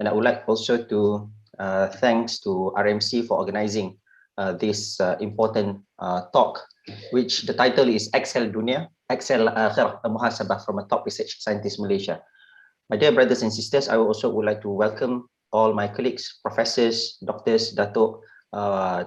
And I would like also to thanks to RMC for organizing this important talk, which the title is Dunia, Akhirah, Muhasabah from a top research scientist Malaysia. My dear brothers and sisters, I also would like to welcome all my colleagues, professors, doctors, Datuk,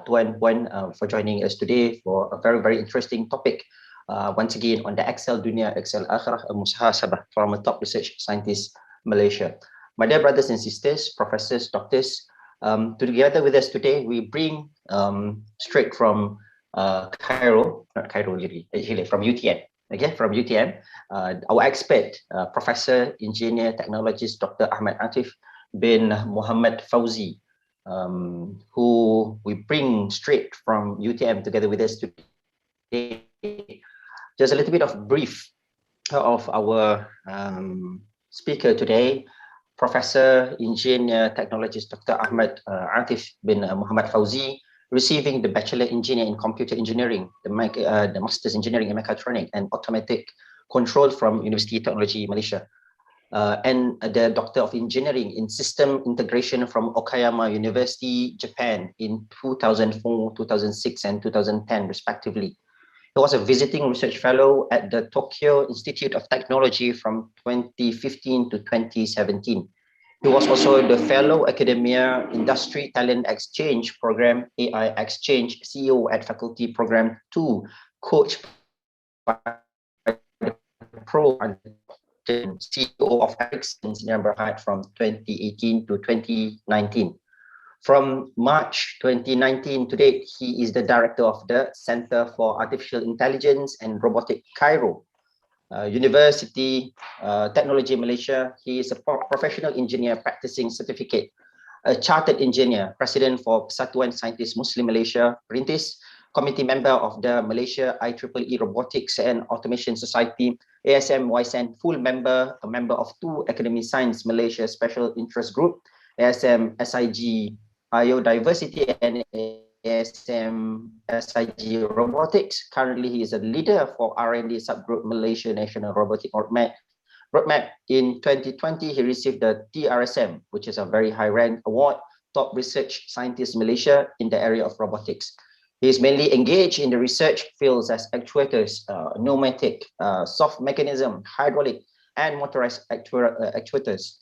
Tuan, Puan, for joining us today for a very, very interesting topic. Once again, on the Dunia, Akhirah, Muhasabah from a top research scientist Malaysia. My dear brothers and sisters, professors, doctors, together with us today, we bring straight from CAIRO, not CAIRO really, actually from UTM. Okay, from UTM, our expert, Professor, Engineer, Technologist, Dr. Ahmad ATHIF bin Muhammad FAUDZI, who we bring straight from UTM together with us today. Just a little bit of brief of our speaker today, Professor, Engineer, Technologist, Dr. Ahmad ATHIF bin Muhammad FAUDZI, receiving the Bachelor Engineer in Computer Engineering, the Master's Engineering in Mechatronic and Automatic Control from University Technology Malaysia, and the Doctor of Engineering in System Integration from Okayama University, Japan in 2004, 2006 and 2010 respectively. He was a visiting research fellow at the Tokyo Institute of Technology from 2015 to 2017. He was also the Fellow Academia Industry Talent Exchange Program, AI Exchange, CEO at Faculty Program 2, coach by the Pro and CEO of Ericsson's Berhad from 2018 to 2019. From March 2019 to date, he is the director of the Center for Artificial Intelligence and Robotics, CAIRO, University Technology Malaysia. He is a professional engineer practicing certificate, a chartered engineer, president for Persatuan Saintis Muslim Malaysia, PERINTIS, committee member of the Malaysia IIUM Robotics and Automation Society, ASM YSN, full member, a member of 2 ACADEMICIAN Malaysia Special Interest Group, ASM SIG Biodiversity and ASM SIG Robotics. Currently, he is a leader for R&D subgroup Malaysia National Robotic Roadmap. In 2020, he received the Trsm, which is a very high rank award, top research scientist Malaysia in the area of robotics. He is mainly engaged in the research fields as actuators, pneumatic, soft mechanism, hydraulic, and motorized actuators.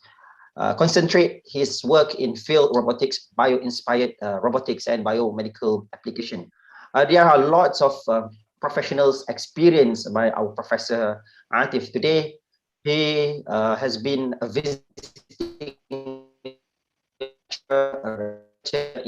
Concentrate his work in field robotics, bio-inspired robotics, and biomedical application. There are lots of professionals experienced by our Professor ATHIF today. He has been a visiting lecturer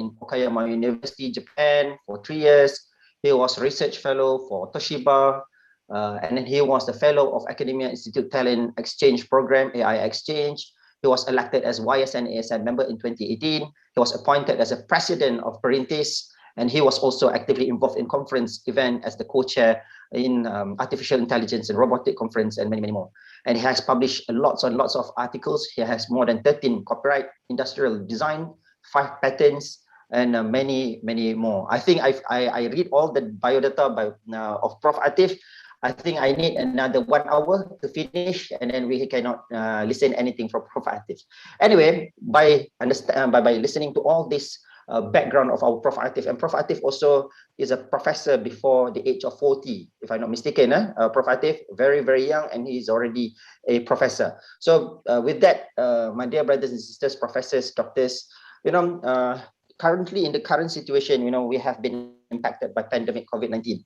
in Okayama University, Japan for 3 years. He was a research fellow for Toshiba, and then he was the fellow of Academia Institute Talent Exchange Program, AI Exchange. He was elected as YSN ASN member in 2018. He was appointed as a president of PERINTIS, and he was also actively involved in conference event as the co-chair in Artificial Intelligence and Robotic Conference and many, many more. And he has published lots and lots of articles. He has more than 13 copyright, industrial design, 5 patents, and many, many more. I think I read all the biodata of Prof. ATHIF. I think I need another 1 hour to finish, and then we cannot listen anything from Prof. ATHIF. Anyway, by listening to all this background of our Prof. ATHIF, and Prof. ATHIF also is a professor before the age of 40, if I'm not mistaken. Prof. ATHIF, very, very young, and he is already a professor. So with that, my dear brothers and sisters, professors, doctors, currently in the current situation, we have been impacted by pandemic COVID-19.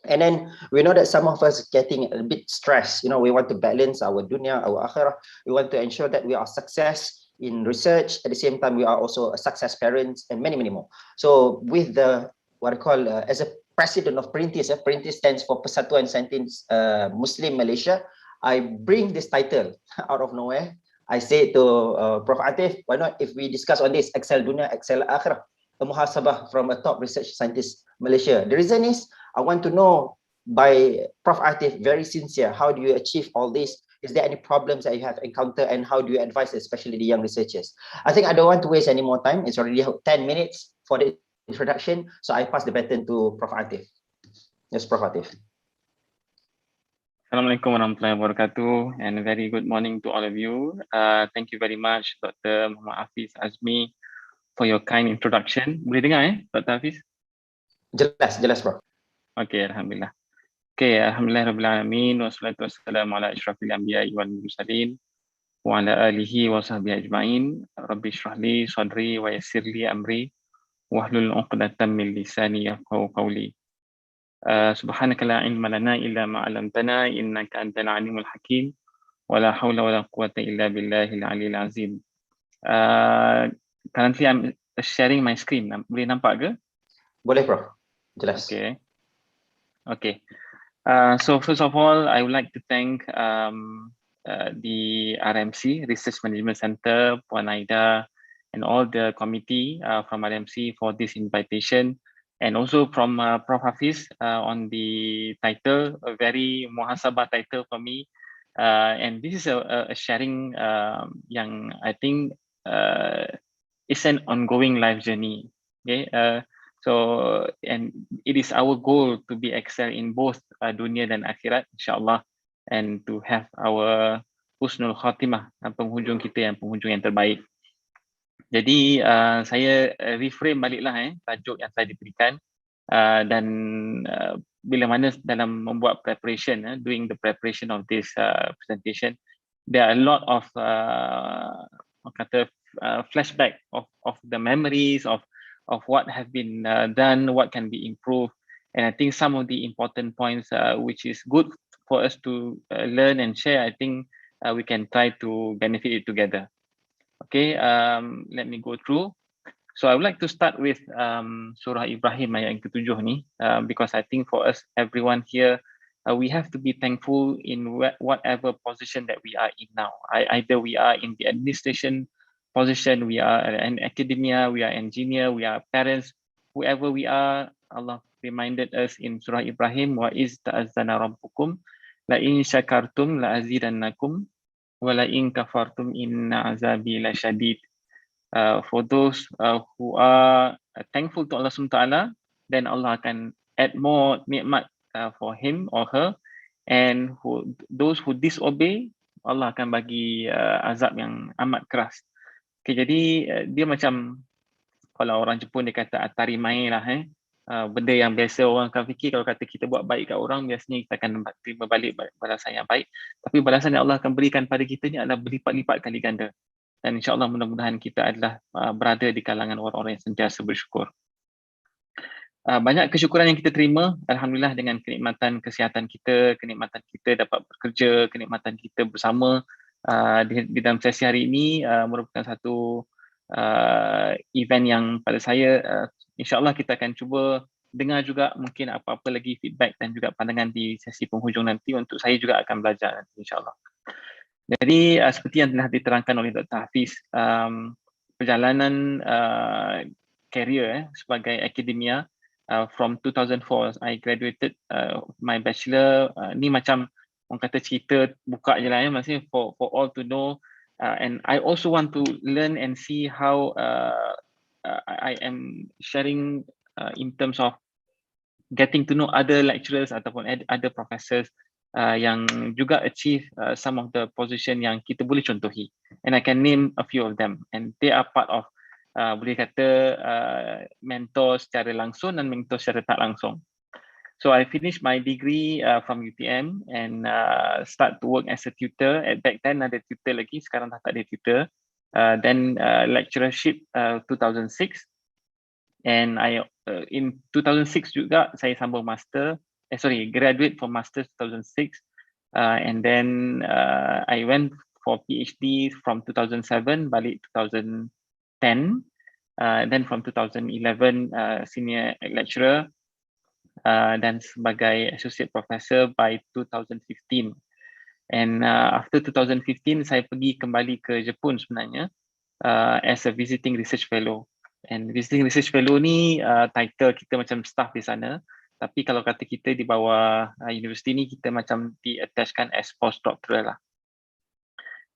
And then we know that some of us getting a bit stressed. We want to balance our dunya, our akhirah. We want to ensure that we are success in research. At the same time, we are also a success parents and many, many more. So with the, what I call, as a president of PERINTIS, PERINTIS stands for Persatuan Saintis Muslim Malaysia. I bring this title out of nowhere. I say to Prof. ATHIF, why not if we discuss on this, Dunia, Akhirah, a muhasabah from a top research scientist Malaysia. The reason is, I want to know by Prof. ATHIF, very sincere, how do you achieve all this? Is there any problems that you have encountered, and how do you advise, especially the young researchers? I think I don't want to waste any more time. It's already 10 minutes for the introduction, so I pass the baton to Prof. ATHIF. Yes, Prof. ATHIF. Assalamualaikum warahmatullahi wabarakatuh, and a very good morning to all of you. Thank you very much, Dr. Muhammad Hafiz Azmi, for your kind introduction. Boleh dengar Dr. Hafiz? Jelas, Prof. Okay, Alhamdulillah. Okay, Alhamdulillah Rabbil Alamin, wassalatu wassalamu ala ashrafil anbiya'i wal mursalin, wa ala alihi wa sahbihi ajma'in, rabbi shrah li sadri wa yassir li amri, wahlul 'uqdatam min lisani yafqahu qawli. Subhanaka la ilma lana illa ma 'allamtana innaka antal alimul hakim. Wala haula wala quwata illa billahil aliyil azim. Currently I'm sharing my screen. Boleh nampak ke? Boleh, Prof. Jelas. Okay. Okay. So first of all, I would like to thank the RMC, Research Management Center, Puan Aida, and all the committee from RMC for this invitation, and also from Prof. Hafiz on the title, a very Muhasabah title for me. And this is a sharing yang I think is an ongoing life journey. Okay. And it is our goal to be excel in both dunia dan akhirat, insyaAllah, and to have our husnul khatimah, penghujung kita yang penghujung yang terbaik. Jadi saya reframe baliklah tajuk yang saya diberikan, dan bila mana dalam membuat preparation, doing the preparation of this presentation, there are a lot of flashback of the memories of what have been done, what can be improved, and I think some of the important points which is good for us to learn and share, I think we can try to benefit it together. Okay, let me go through. So I would like to start with Surah Ibrahim ayat yang ke-7 ni, because I think for us, everyone here, we have to be thankful in whatever position that we are in now. Either we are in the administration position, we are in academia, we are engineer, we are parents, whoever we are, Allah reminded us in Surah Ibrahim, wa iz ta'azzana rabbukum la in syakartum la azidannakum wa la in kafartum inna azabi lasyadid. For those who are thankful to Allah SWT, then Allah akan add more nikmat for him or her, and those who disobey, Allah akan bagi azab yang amat keras. Okay, jadi dia macam kalau orang Jepun dia kata atari main lah, benda yang biasa orang akan fikir kalau kata kita buat baik kat orang, biasanya kita akan terima balik balasan yang baik, tapi balasan yang Allah akan berikan pada kita ni adalah berlipat-lipat kali ganda. Dan insyaAllah mudah-mudahan kita adalah berada di kalangan orang-orang yang sentiasa bersyukur. Banyak kesyukuran yang kita terima, Alhamdulillah, dengan kenikmatan kesihatan kita, kenikmatan kita dapat bekerja, kenikmatan kita bersama di dalam sesi hari ini merupakan satu event yang pada saya insyaAllah kita akan cuba dengar juga mungkin apa-apa lagi feedback dan juga pandangan di sesi penghujung nanti, untuk saya juga akan belajar nanti insyaAllah. Jadi seperti yang telah diterangkan oleh Dr. Hafiz, perjalanan career sebagai akademia from 2004, I graduated my bachelor. Ni macam orang kata cerita buka je lah, maksudnya for all to know, and I also want to learn and see how I am sharing in terms of getting to know other lecturers ataupun other professors yang juga achieve some of the position yang kita boleh contohi, and I can name a few of them, and they are part of boleh kata mentor secara langsung dan mentor secara tak langsung. So I finished my degree from UTM and start to work as a tutor. At back then ada tutor lagi, sekarang dah tak ada tutor. Then lecturership 2006, and I in 2006 juga saya sambung master. Graduate from master 2006, and then I went for PhD from 2007 balik 2010. Then from 2011 senior lecturer. Dan sebagai associate professor by 2015, and after 2015 saya pergi kembali ke Jepun sebenarnya as a visiting research fellow. And visiting research fellow ni title kita macam staff di sana, tapi kalau kata kita di bawah universiti ni kita macam di-attachkan as postdoctoral lah.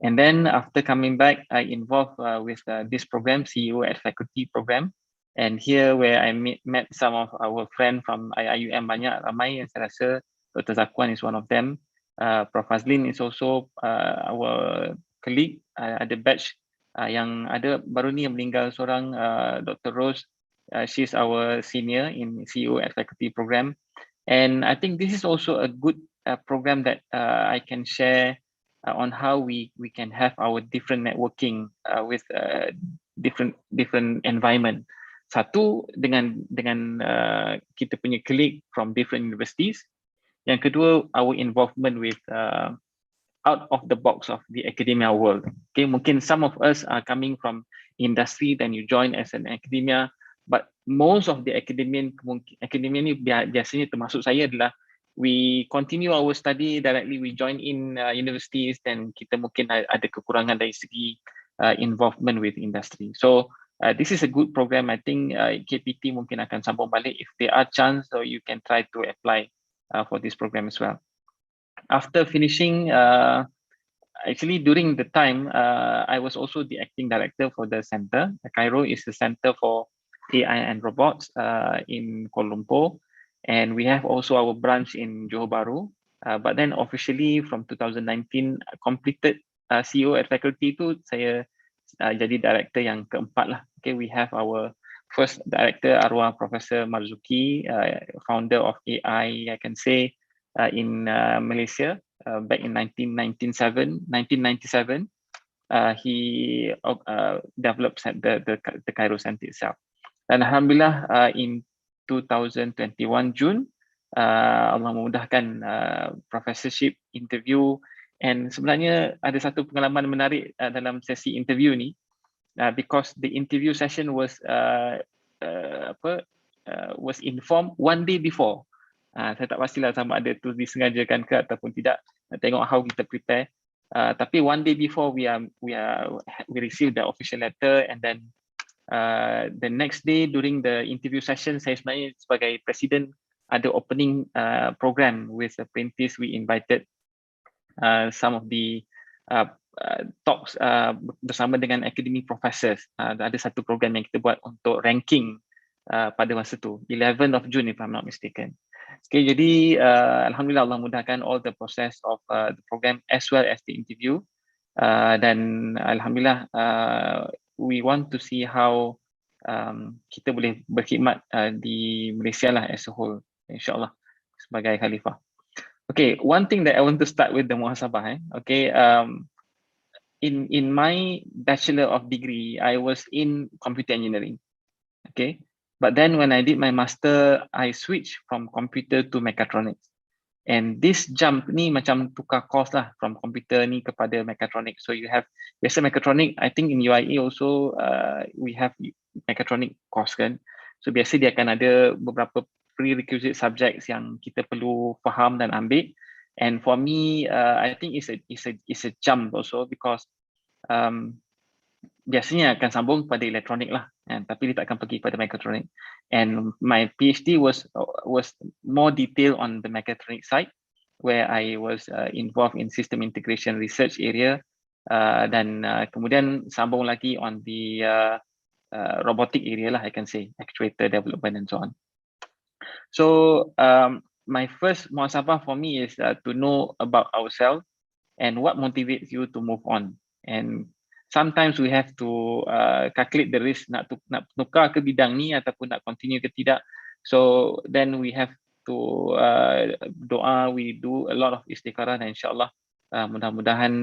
And then after coming back, I involved with this program, CEO at Faculty program. And here where I met some of our friends from IIUM, banyak ramai yang saya rasa Dr. Zakwan is one of them. Prof Fazlin is also our colleague. Ada batch yang ada baru ni yang meninggal seorang, Dr. Rose. She's our senior in CEO at Faculty Program. And I think this is also a good program that I can share on how we can have our different networking with different environment. Satu dengan kita punya colleague from different universities. Yang kedua, our involvement with out of the box of the academia world. Okay, mungkin some of us are coming from industry, then you join as an academia, but most of the academia ni biasanya termasuk saya adalah we continue our study directly, we join in universities, dan kita mungkin ada kekurangan dari segi involvement with industry. So this is a good program. I think KPT mungkin akan sambung balik if there are chance, so you can try to apply for this program as well. After finishing, actually during the time, I was also the acting director for the center. CAIRO is the center for AI and robots in Kuala Lumpur. And we have also our branch in Johor Bahru. But then officially from 2019, completed CEO at faculty tu, saya jadi director yang keempat lah. Okay, we have our first director, arwah Professor Marzuki, founder of AI, I can say, in Malaysia back in 1997. He developed the CAIRO Center itself. Dan alhamdulillah in 2021 June, Allah memudahkan professorship interview, and sebenarnya ada satu pengalaman menarik dalam sesi interview ni, because the interview session was informed one day before. Saya tak pastilah sama ada tu disengajakan ke ataupun tidak. Tengok how kita prepare. Tapi one day before we received the official letter, and then the next day during the interview session, saya sebenarnya sebagai presiden ada opening program with the PERINTIS. We invited some of the talks bersama dengan academic professors. Ada satu program yang kita buat untuk ranking pada masa tu, 11th of June if I'm not mistaken. Okay, jadi alhamdulillah Allah mudahkan all the process of the program as well as the interview, dan alhamdulillah we want to see how kita boleh berkhidmat di Malaysia lah as a whole, insyaAllah, sebagai khalifah. Okay, one thing that I want to start with the muhasabah. Okay, in my bachelor of degree, I was in computer engineering. Okay, but then when I did my master, I switched from computer to mechatronics. And this jump ni macam tukar course lah from computer ni kepada mechatronics. So you have biasa mechatronic, I think in UIA also we have mechatronic course kan. So biasa dia akan ada beberapa prerequisite subjects yang kita perlu faham dan ambil. And for me, I think it's a jump also because biasanya akan sambung pada elektronik lah, tapi dia tak akan pergi pada mechatronic. And my PhD was more detailed on the mechatronic side, where I was involved in system integration research area, dan kemudian sambung lagi on the robotic area lah, I can say, actuator development and so on. So my first muhasabah for me is to know about ourselves and what motivates you to move on. And sometimes we have to calculate the risk, nak tukar ke bidang ni ataupun nak continue ke tidak. So then we have to doa, we do a lot of istikharah, dan insyaAllah mudah-mudahan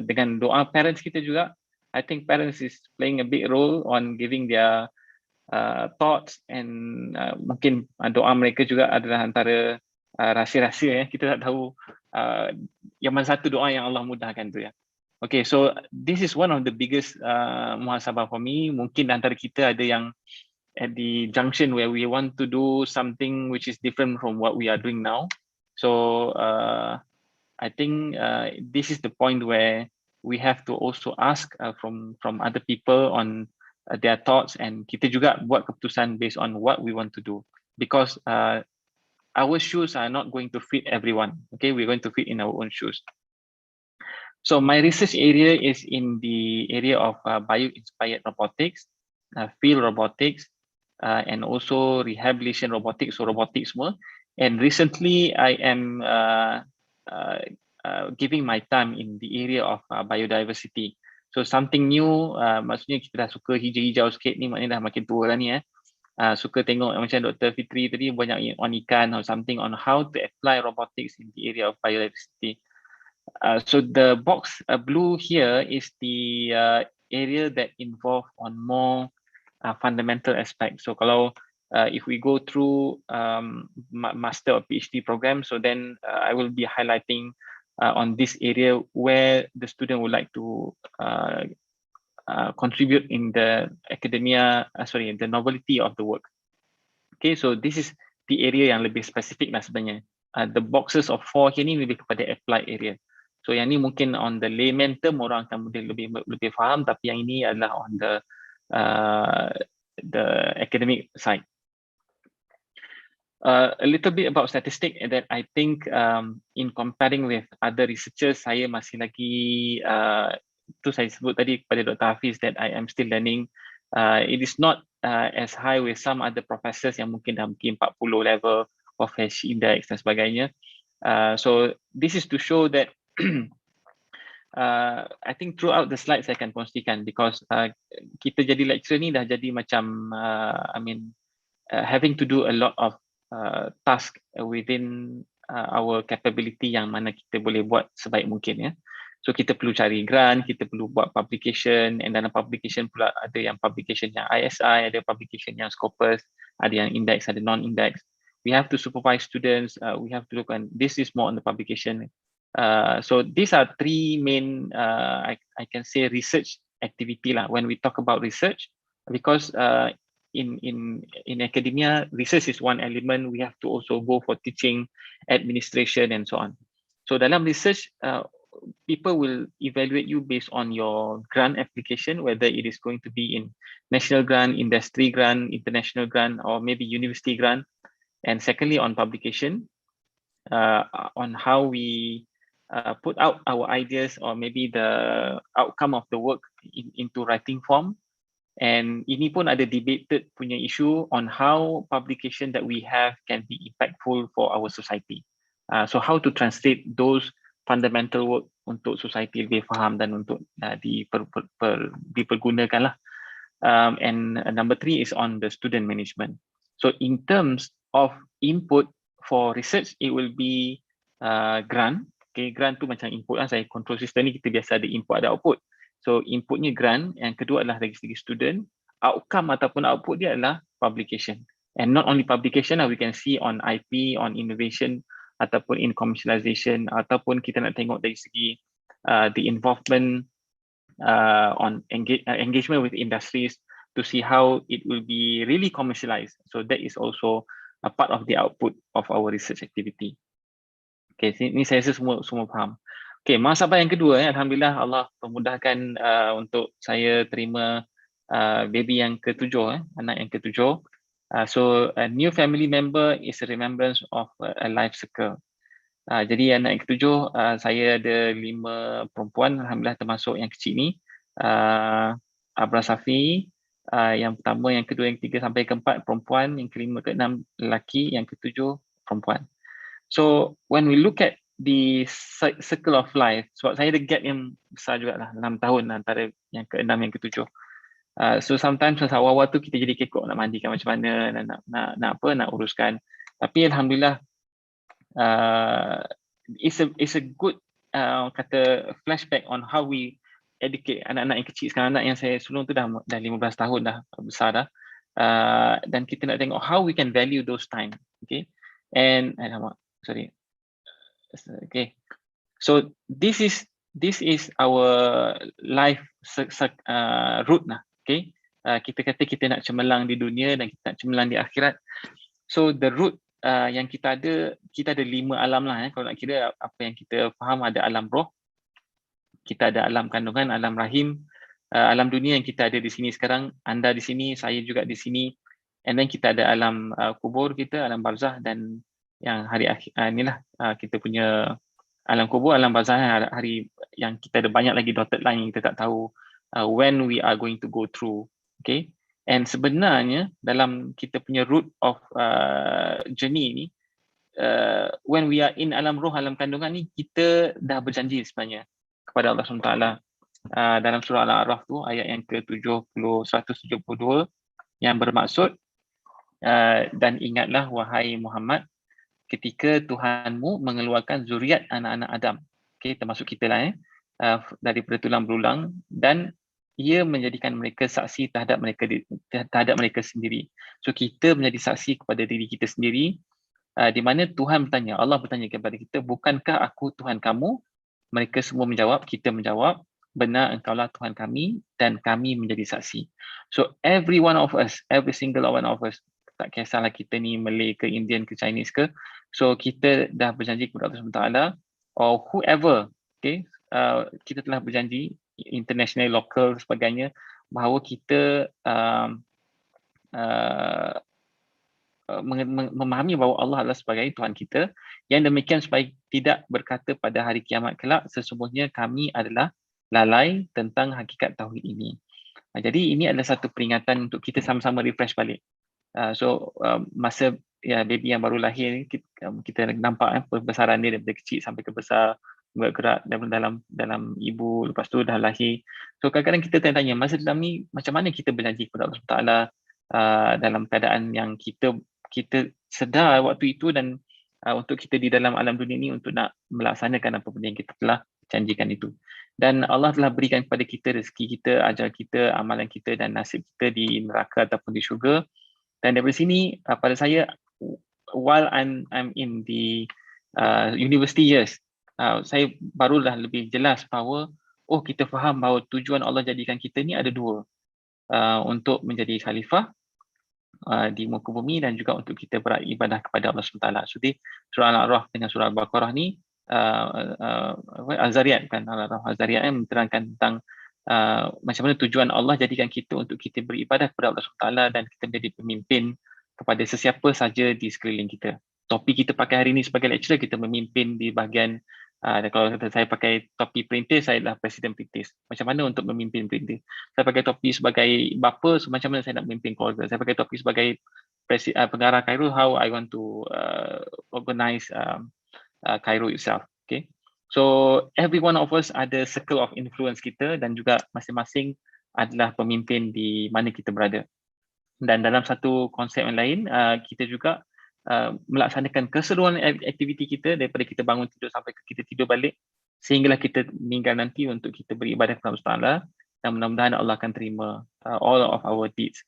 dengan doa parents kita juga. I think parents is playing a big role on giving their thoughts, and mungkin doa mereka juga adalah antara rahsia-rahsia kita tak tahu yang mana satu doa yang Allah mudahkan tu ya. Okay, so this is one of the biggest muhasabah for me. Mungkin antara kita ada yang at the junction where we want to do something which is different from what we are doing now. So I think this is the point where we have to also ask from other people on their thoughts, and kita juga buat keputusan based on what we want to do, because our shoes are not going to fit everyone. Okay, we're going to fit in our own shoes. So my research area is in the area of bio-inspired robotics, field robotics, and also rehabilitation robotics, so robotics semua. And recently I am giving my time in the area of biodiversity. So something new, maksudnya kita dah suka hijau-hijau sikit ni, maknanya dah makin tua lah ni suka tengok macam Dr. Fitri tadi banyak on ikan or something on how to apply robotics in the area of biodiversity. So the box blue here is the area that involve on more fundamental aspects. So kalau if we go through master or PhD program, so then I will be highlighting on this area where the student would like to contribute in the academia, the novelty of the work. Okay, so this is the area yang lebih spesifik lah sebenarnya. The boxes of 4 here ni lebih kepada applied area. So yang ni mungkin on the layman term orang akan lebih faham, tapi yang ini adalah on the academic side. A little bit about statistic that I think in comparing with other researchers, saya masih lagi tu saya sebut tadi kepada Dr. Hafiz that I am still learning. It is not as high with some other professors yang mungkin dah mungkin 40 level of H index dan sebagainya. So this is to show that I think throughout the slides saya akan kongsikan because kita jadi lecturer ni dah jadi macam having to do a lot of task within our capability yang mana kita boleh buat sebaik mungkin ya. So kita perlu cari grant, kita perlu buat publication, and dalam publication pula ada yang publication yang ISI, ada publication yang Scopus, ada yang index, ada non-index. We have to supervise students, we have to look on, this is more on the publication. So these are 3 main, I can say research activity lah when we talk about research, because in academia, research is one element. We have to also go for teaching, administration, and so on. So dalam research, people will evaluate you based on your grant application, whether it is going to be in national grant, industry grant, international grant, or maybe university grant. And secondly, on publication, on how we put out our ideas or maybe the outcome of the work into writing form. And ini pun ada debated punya issue on how publication that we have can be impactful for our society. So how to translate those fundamental work untuk society lebih faham dan untuk dipergunakan lah. And number 3 is on the student management. So in terms of input for research, it will be grant. Okay, grant tu macam input lah. Saya control system ni kita biasa ada input ada output. So inputnya grant, yang kedua adalah dari segi student, outcome ataupun output dia adalah publication. And not only publication, we can see on IP, on innovation, ataupun in commercialization, ataupun kita nak tengok dari segi the involvement on engagement with industries to see how it will be really commercialized. So that is also a part of the output of our research activity. Okay, ini saya rasa semua faham. Okay, muhasabah yang kedua, Alhamdulillah Allah memudahkan untuk saya terima baby yang ke-7, anak yang ke-7. So a new family member is a remembrance of a life circle. Jadi anak yang ke-7, saya ada 5 perempuan, Alhamdulillah termasuk yang kecil ni. Abra Safi, yang pertama, yang kedua, yang ketiga sampai ke-4 perempuan, yang kelima, ke-6 lelaki, yang ke-7 perempuan. So when we look at the circle of life, sebab saya ada gap yang besar juga lah, 6 tahun antara yang ke-6 yang ke-7. So sometimes masa awal-awal tu kita jadi kekok nak mandikan macam mana, nak uruskan. Tapi Alhamdulillah, it's a good kata flashback on how we educate anak-anak yang kecil sekarang. Anak yang saya sulung tu dah 15 tahun dah besar dah, dan kita nak tengok how we can value those time. Okay, and okay, so this is our life route lah. Okay, kita kata kita nak cemerlang di dunia dan kita nak cemerlang di akhirat. So the route yang kita ada 5 alam lah. Kalau nak kira apa yang kita faham, ada alam roh, kita ada alam kandungan, alam rahim, alam dunia yang kita ada di sini sekarang, anda di sini, saya juga di sini, and then kita ada alam kubur kita, alam barzah, dan yang hari inilah kita punya alam kubur, alam barzah, hari yang kita ada banyak lagi dotted line yang kita tak tahu when we are going to go through. Okay, and sebenarnya dalam kita punya route of journey ni, when we are in alam roh, alam kandungan ni, kita dah berjanji sebenarnya kepada Allah SWT dalam surah Al-A'raf tu ayat yang ke-172 yang bermaksud dan ingatlah wahai Muhammad ketika Tuhanmu mengeluarkan zuriat anak-anak Adam, termasuk kita lah daripada tulang belulang, dan ia menjadikan mereka saksi terhadap mereka sendiri. So kita menjadi saksi kepada diri kita sendiri, di mana Tuhan bertanya, Allah bertanya kepada kita, bukankah aku Tuhan kamu? Mereka semua menjawab, kita menjawab, benar engkaulah Tuhan kami dan kami menjadi saksi. So every one of us, every single one of us, tak kisahlah kita ni Malay ke Indian ke Chinese ke, so kita dah berjanji kepada Allah SWT or whoever, kita telah berjanji international, local sebagainya, bahawa kita memahami bahawa Allah adalah sebagai Tuhan kita, yang demikian supaya tidak berkata pada hari kiamat kelak sesungguhnya kami adalah lalai tentang hakikat tauhid ini. Jadi ini adalah satu peringatan untuk kita sama-sama refresh balik. Masa baby yang baru lahir, kita nampak perbesaran dia daripada kecil sampai ke besar, gerak dalam ibu, lepas tu dah lahir. So kadang-kadang kita tanya masa dalam ni macam mana kita berjanji kepada Allah Taala dalam keadaan yang kita sedar waktu itu, dan untuk kita di dalam alam dunia ni untuk nak melaksanakan apa benda yang kita telah janjikan itu. Dan Allah telah berikan kepada kita rezeki kita, ajar kita, amalan kita dan nasib kita di neraka ataupun di syurga. Dan daripada sini pada saya, while I'm in the university years, saya barulah lebih jelas bahawa kita faham bahawa tujuan Allah jadikan kita ni ada dua, untuk menjadi khalifah di muka bumi dan juga untuk kita beribadah kepada Allah SWT. So di surah Al-A'raf dengan surah Al-Baqarah ni, Al-Zariyat kan, Al-A'raf Al-Zariyat menerangkan tentang macam mana tujuan Allah jadikan kita untuk kita beribadah kepada Allah SWT dan kita menjadi pemimpin kepada sesiapa saja di sekeliling kita. Topi kita pakai hari ini sebagai lecturer, kita memimpin di bahagian kalau saya pakai topi perintis, saya adalah presiden perintis. Macam mana untuk memimpin perintis? Saya pakai topi sebagai bapa, so macam mana saya nak memimpin keluarga? Saya pakai topi sebagai pengarah KAIRO, how I want to organize KAIRO itself. Okay, so every one of us ada circle of influence kita dan juga masing-masing adalah pemimpin di mana kita berada. Dan dalam satu konsep yang lain, kita juga melaksanakan keseluruhan aktiviti kita daripada kita bangun tidur sampai kita tidur balik sehinggalah kita meninggal nanti untuk kita beribadah kepada Allah Taala, dan mudah-mudahan Allah akan terima all of our deeds.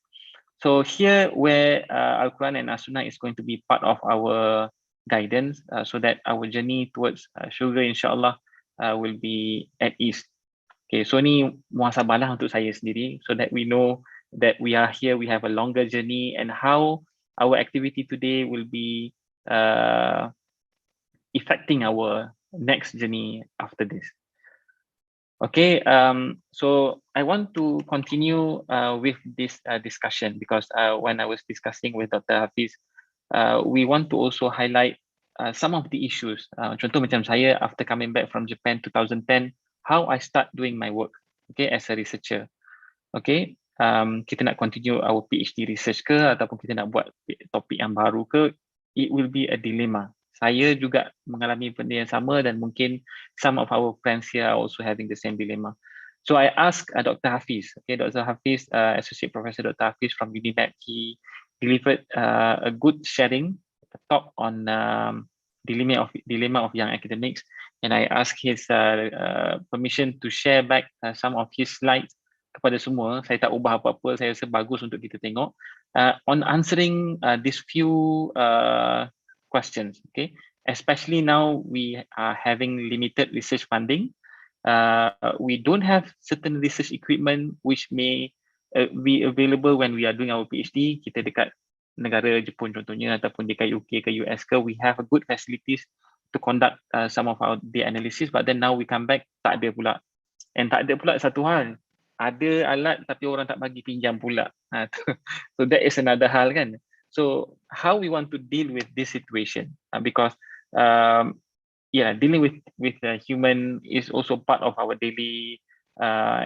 So here where Al-Quran and As-Sunnah is going to be part of our guidance, so that our journey towards syurga insyaAllah will be at ease. Okay, so ni muhasabah lah untuk saya sendiri, so that we know that we are here, we have a longer journey, and how our activity today will be affecting our next journey after this. Okay, so I want to continue with this discussion because when I was discussing with Dr. Hafiz, we want to also highlight some of the issues. Contoh macam saya, after coming back from Japan 2010, how I start doing my work, okay, as a researcher. Okay, kita nak continue our PhD research ke ataupun kita nak buat topik yang baru ke, it will be a dilemma. Saya juga mengalami benda yang sama dan mungkin some of our friends here are also having the same dilemma. So I asked Dr. Hafiz, okay, Dr. Hafiz, Associate Professor Dr. Hafiz from UNIVERSITI, he delivered a good sharing, a talk on dilemma of young academics, and I asked his permission to share back some of his slides kepada semua. Saya tak ubah apa-apa, saya rasa bagus untuk kita tengok on answering these few questions, okay, especially now we are having limited research funding. We don't have certain research equipment which may be available when we are doing our PhD. Kita dekat negara Jepun contohnya, ataupun dekat UK ke US ke, we have a good facilities to conduct some of our data analysis, but then now we come back, tak ada pula. And tak ada pula satu hal, ada alat tapi orang tak bagi pinjam pula. So that is another hal kan. So how we want to deal with this situation, because dealing with human is also part of our daily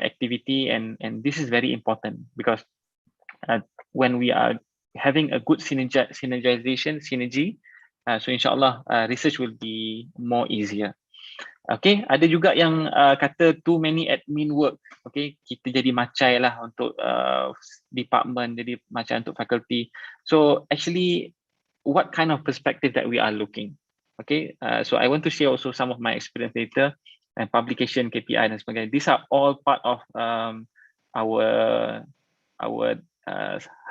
activity, and this is very important because when we are having a good synergy, So insyaAllah research will be more easier. Okay, ada juga yang kata too many admin work. Okay, kita jadi macai lah untuk department, jadi macam untuk faculty. So actually, what kind of perspective that we are looking? Okay, so I want to share also some of my experience later and publication KPI dan sebagainya. These are all part of our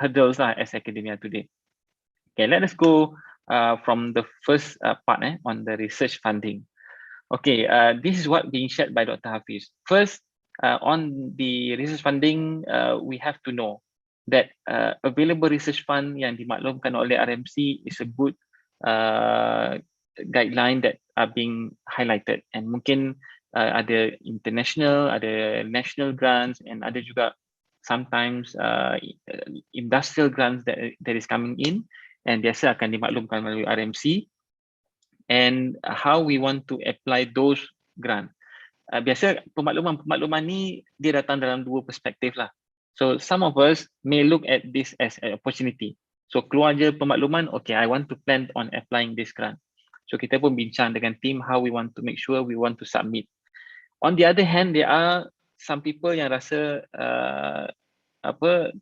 hurdles lah as academia today. Okay, let us go from the first part on the research funding. Okay, this is what being shared by Dr. Hafiz. First, on the research funding, we have to know that available research fund yang dimaklumkan oleh RMC is a good guideline that are being highlighted. And mungkin ada international, ada national grants, and ada juga sometimes industrial grants that is coming in, and biasa akan dimaklumkan melalui RMC. And how we want to apply those grant. Biasa pemakluman ni dia datang dalam dua perspektif lah. So some of us may look at this as an opportunity. So keluar je pemakluman, okay, I want to plan on applying this grant. So kita pun bincang dengan team how we want to make sure we want to submit. On the other hand, there are some people yang rasa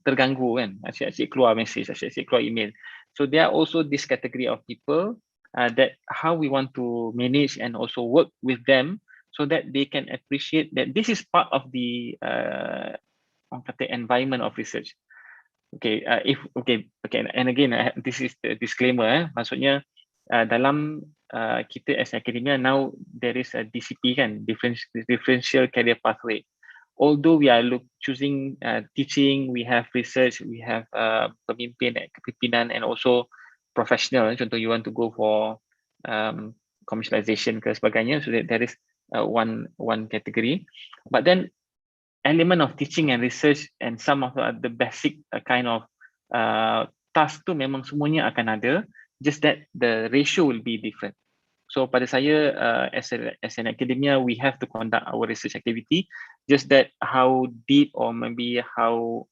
terganggu kan, asyik-asyik keluar message, asyik-asyik keluar email. So there are also this category of people that how we want to manage and also work with them so that they can appreciate that this is part of the environment of research. Okay, and again, this is the disclaimer. Maksudnya dalam kita as academia now there is a DCP kan, differential career pathway. Although we are choosing teaching, we have research, we have kepimpinan, and also professional. Contoh you want to go for commercialization ke sebagainya, so that there is one category. But then element of teaching and research and some of the basic kind of task tu memang semuanya akan ada, just that the ratio will be different. So pada saya as an academia, we have to conduct our research activity, just that how deep or maybe how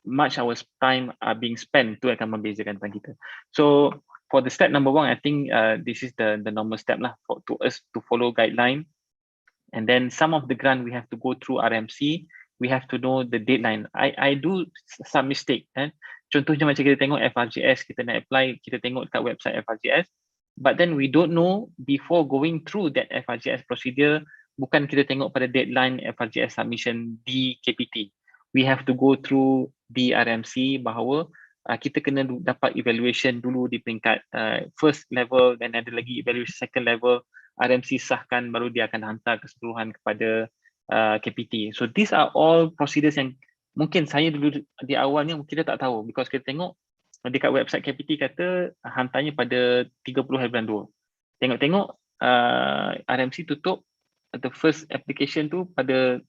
much our time are being spent tu akan membezakan tentang kita. So for the step number one, I think this is the normal step lah to us to follow guideline. And then some of the grant we have to go through RMC, we have to know the deadline. I do some mistake. Contohnya macam kita tengok FRGS, kita nak apply, kita tengok kat website FRGS, but then we don't know before going through that FRGS procedure, bukan kita tengok pada deadline FRGS submission di KPT. We have to go through the RMC bahawa kita kena dapat evaluation dulu di peringkat first level, dan ada lagi evaluation second level. RMC sahkan baru dia akan hantar keseluruhan kepada KPT. So these are all procedures yang mungkin saya dulu di awalnya kita tak tahu, because kita tengok dekat website KPT kata hantarnya pada 30 hari bulan 2. Tengok-tengok RMC tutup the first application tu pada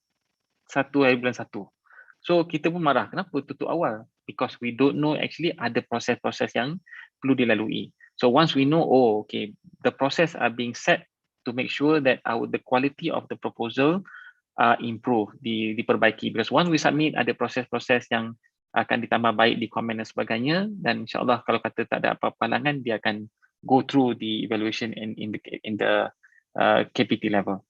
1 hari bulan 1. So kita pun marah, kenapa tutup awal? Because we don't know actually ada proses-proses yang perlu dilalui. So once we know, oh okay, the process are being set to make sure that the quality of the proposal improve, diperbaiki. Because once we submit, ada proses-proses yang akan ditambah baik di komen dan sebagainya, dan insyaAllah kalau kata tak ada apa-apa halangan, dia akan go through the evaluation in the KPT level.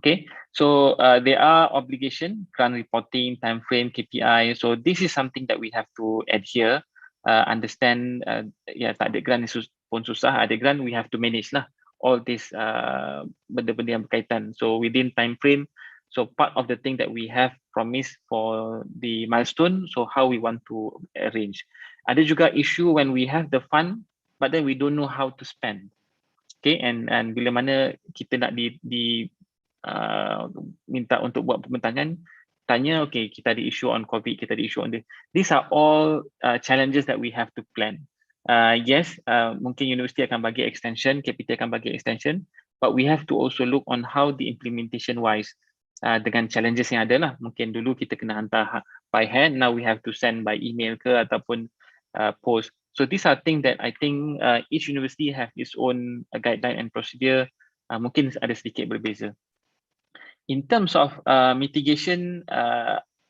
Okay, so there are obligation, grant reporting, time frame, KPI. So this is something that we have to adhere, understand. Tak ada grant pun susah, ada grant we have to manage lah all this benda-benda yang berkaitan. So within time frame, so part of the thing that we have promised for the milestone, so how we want to arrange. Ada juga issue when we have the fund, but then we don't know how to spend. Okay, and bila mana kita nak minta untuk buat pembentahan, tanya, okay, kita ada issue on COVID, kita ada issue on this. These are all challenges that we have to plan. Yes, mungkin universiti akan bagi extension, KPT akan bagi extension, but we have to also look on how the implementation wise dengan challenges yang ada lah. Mungkin dulu kita kena hantar by hand, now we have to send by email ke ataupun post. So these are things that I think each university have its own guideline and procedure, mungkin ada sedikit berbeza. In terms of mitigation,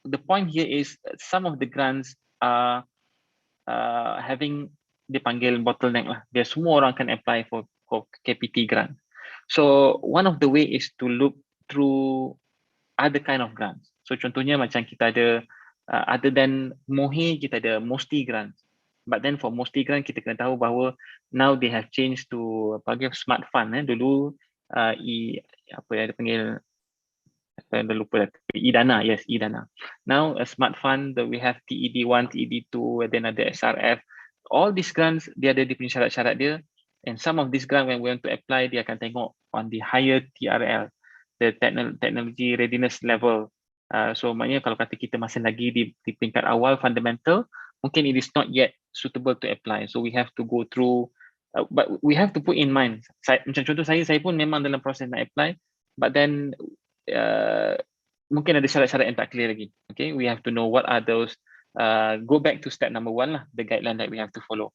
the point here is some of the grants are having dia panggil bottleneck lah. Dia semua orang akan apply for KPT grant. So one of the way is to look through other kind of grants. So contohnya macam kita ada other than MOHD, kita ada MOSTI grant. But then for MOSTI grant kita kena tahu bahawa now they have changed to smart fund. Dulu dia panggil saya dah lupa, IDANA, yes, IDANA. Now a smart fund, we have TED1, TED2, and then ada SRF. All these grants dia ada di punya syarat-syarat dia, and some of these grants when we want to apply, dia akan tengok on the higher TRL, the technology readiness level. So maknanya kalau kata kita masih lagi di peringkat awal fundamental, mungkin it is not yet suitable to apply. So we have to go through, but we have to put in mind. Macam contoh saya pun memang dalam proses nak apply, but then mungkin ada syarat-syarat yang tak clear lagi. Okay, we have to know what are those. Go back to step number 1 lah, the guideline that we have to follow.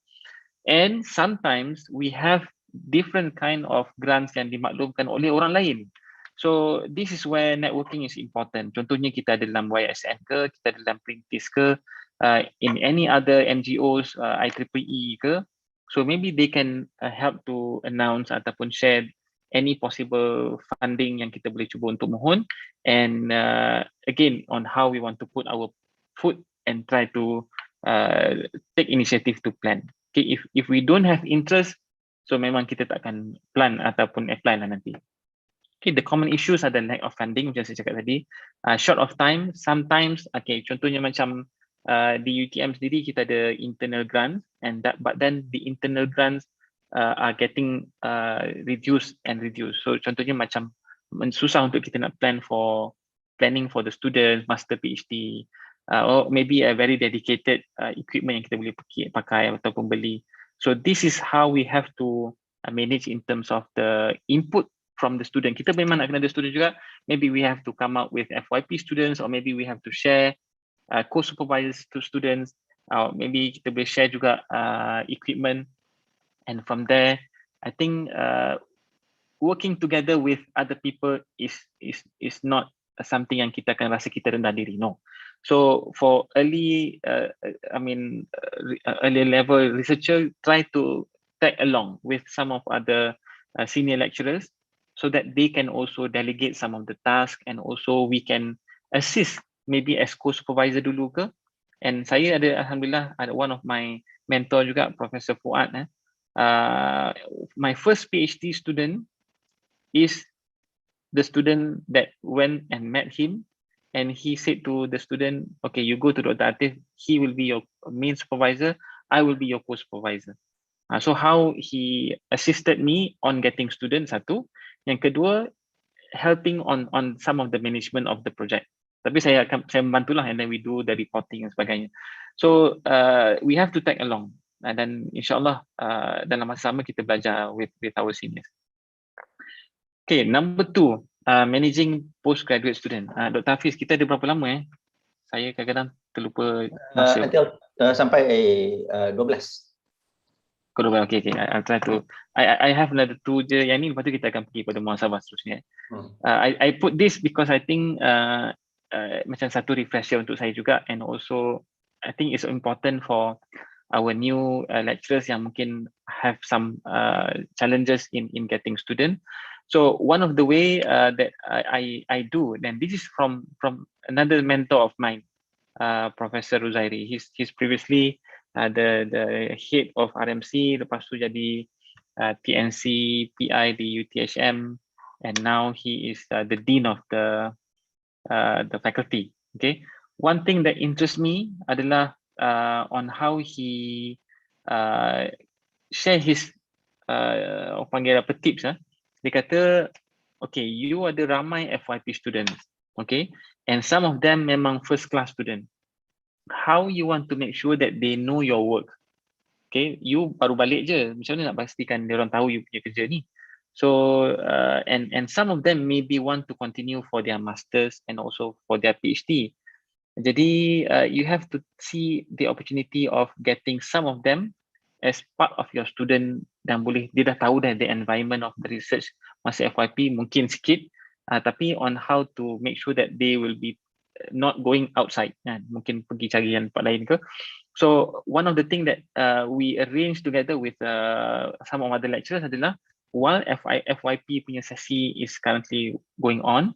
And sometimes we have different kind of grants yang dimaklumkan oleh orang lain. So this is where networking is important. Contohnya kita ada dalam YSN ke, kita ada dalam PERINTIS ke, in any other NGOs, IEEE ke. So maybe they can help to announce ataupun share any possible funding yang kita boleh cuba untuk mohon, and again on how we want to put our foot and try to take initiative to plan. Okay, if we don't have interest, so memang kita tak akan plan ataupun apply lah nanti. Okay, the common issues are the lack of funding, macam saya cakap tadi, short of time, sometimes, okay, contohnya macam di UTM sendiri kita ada internal grants, but then the internal grants are getting reduced. So contohnya macam susah untuk kita nak planning for the students, master PhD, or maybe a very dedicated equipment yang kita boleh pakai ataupun beli. So this is how we have to manage in terms of the input from the student. Kita memang nak kena ada student juga. Maybe we have to come up with FYP students, or maybe we have to share co-supervisors to students. Maybe kita boleh share juga equipment. And from there, I think working together with other people is not something yang kita akan rasa kita rendah diri. No. So for early level researcher, try to tag along with some of other senior lecturers so that they can also delegate some of the tasks, and also we can assist maybe as co-supervisor dulu ke. And saya ada, alhamdulillah, ada one of my mentor juga, Professor Fuad. My first PhD student is the student that went and met him, and he said to the student, okay, you go to Dr. ATHIF, he will be your main supervisor, I will be your co-supervisor. So how he assisted me on getting students, satu. Yang kedua, helping on some of the management of the project. Tapi saya membantulah, and then we do the reporting dan sebagainya. So we have to tag along, dan insyaAllah dalam masa sama kita belajar with our seniors. Okay, number 2, managing postgraduate student. Dr. Hafiz, kita ada berapa lama? Saya kadang-kadang terlupa masa. Sampai 12. Okay. I'll try to. I have another 2 je. Yang ni lepas tu kita akan pergi pada muhasabah seterusnya. I put this because I think macam satu refresher untuk saya juga, and also I think it's important for our new lecturers yang mungkin have some challenges in getting student. So one of the way that I do, and this is from another mentor of mine, Professor Ruzairi. He's previously the head of RMC, lepas tu jadi TNC PI di UTHM, and now he is the dean of the faculty. Okay, one thing that interests me adalah on how he share his panggil apa tips. Dia kata, okay, you ada ramai FYP students, okay, and some of them memang first class student. How you want to make sure that they know your work? Okay, you baru balik je, macam mana nak pastikan dia orang tahu you punya kerja ni? So and some of them maybe want to continue for their masters and also for their PhD. Jadi you have to see the opportunity of getting some of them as part of your student, dan boleh dia dah tahu dah the environment of the research masa FYP mungkin sikit, tapi on how to make sure that they will be not going outside, mungkin pergi cari yang tempat lain ke. So one of the things that we arranged together with some of other lecturers adalah while FYP punya sesi is currently going on,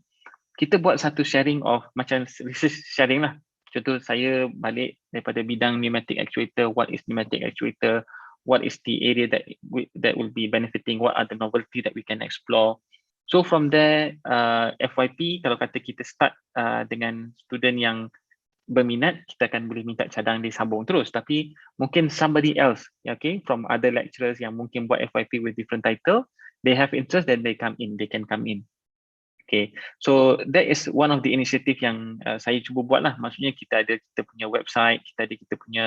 kita buat satu sharing of macam research sharing lah. Contoh saya balik daripada bidang pneumatic actuator, what is pneumatic actuator, what is the area that will be benefiting, what are the novelty that we can explore. So from there, FYP kalau kata kita start dengan student yang berminat, kita akan boleh minta cadang dia sambung terus. Tapi mungkin somebody else, okay, from other lecturers yang mungkin buat FYP with different title, they have interest, then they can come in. Okay, so that is one of the initiative yang saya cuba buat lah. Maksudnya kita punya website, kita punya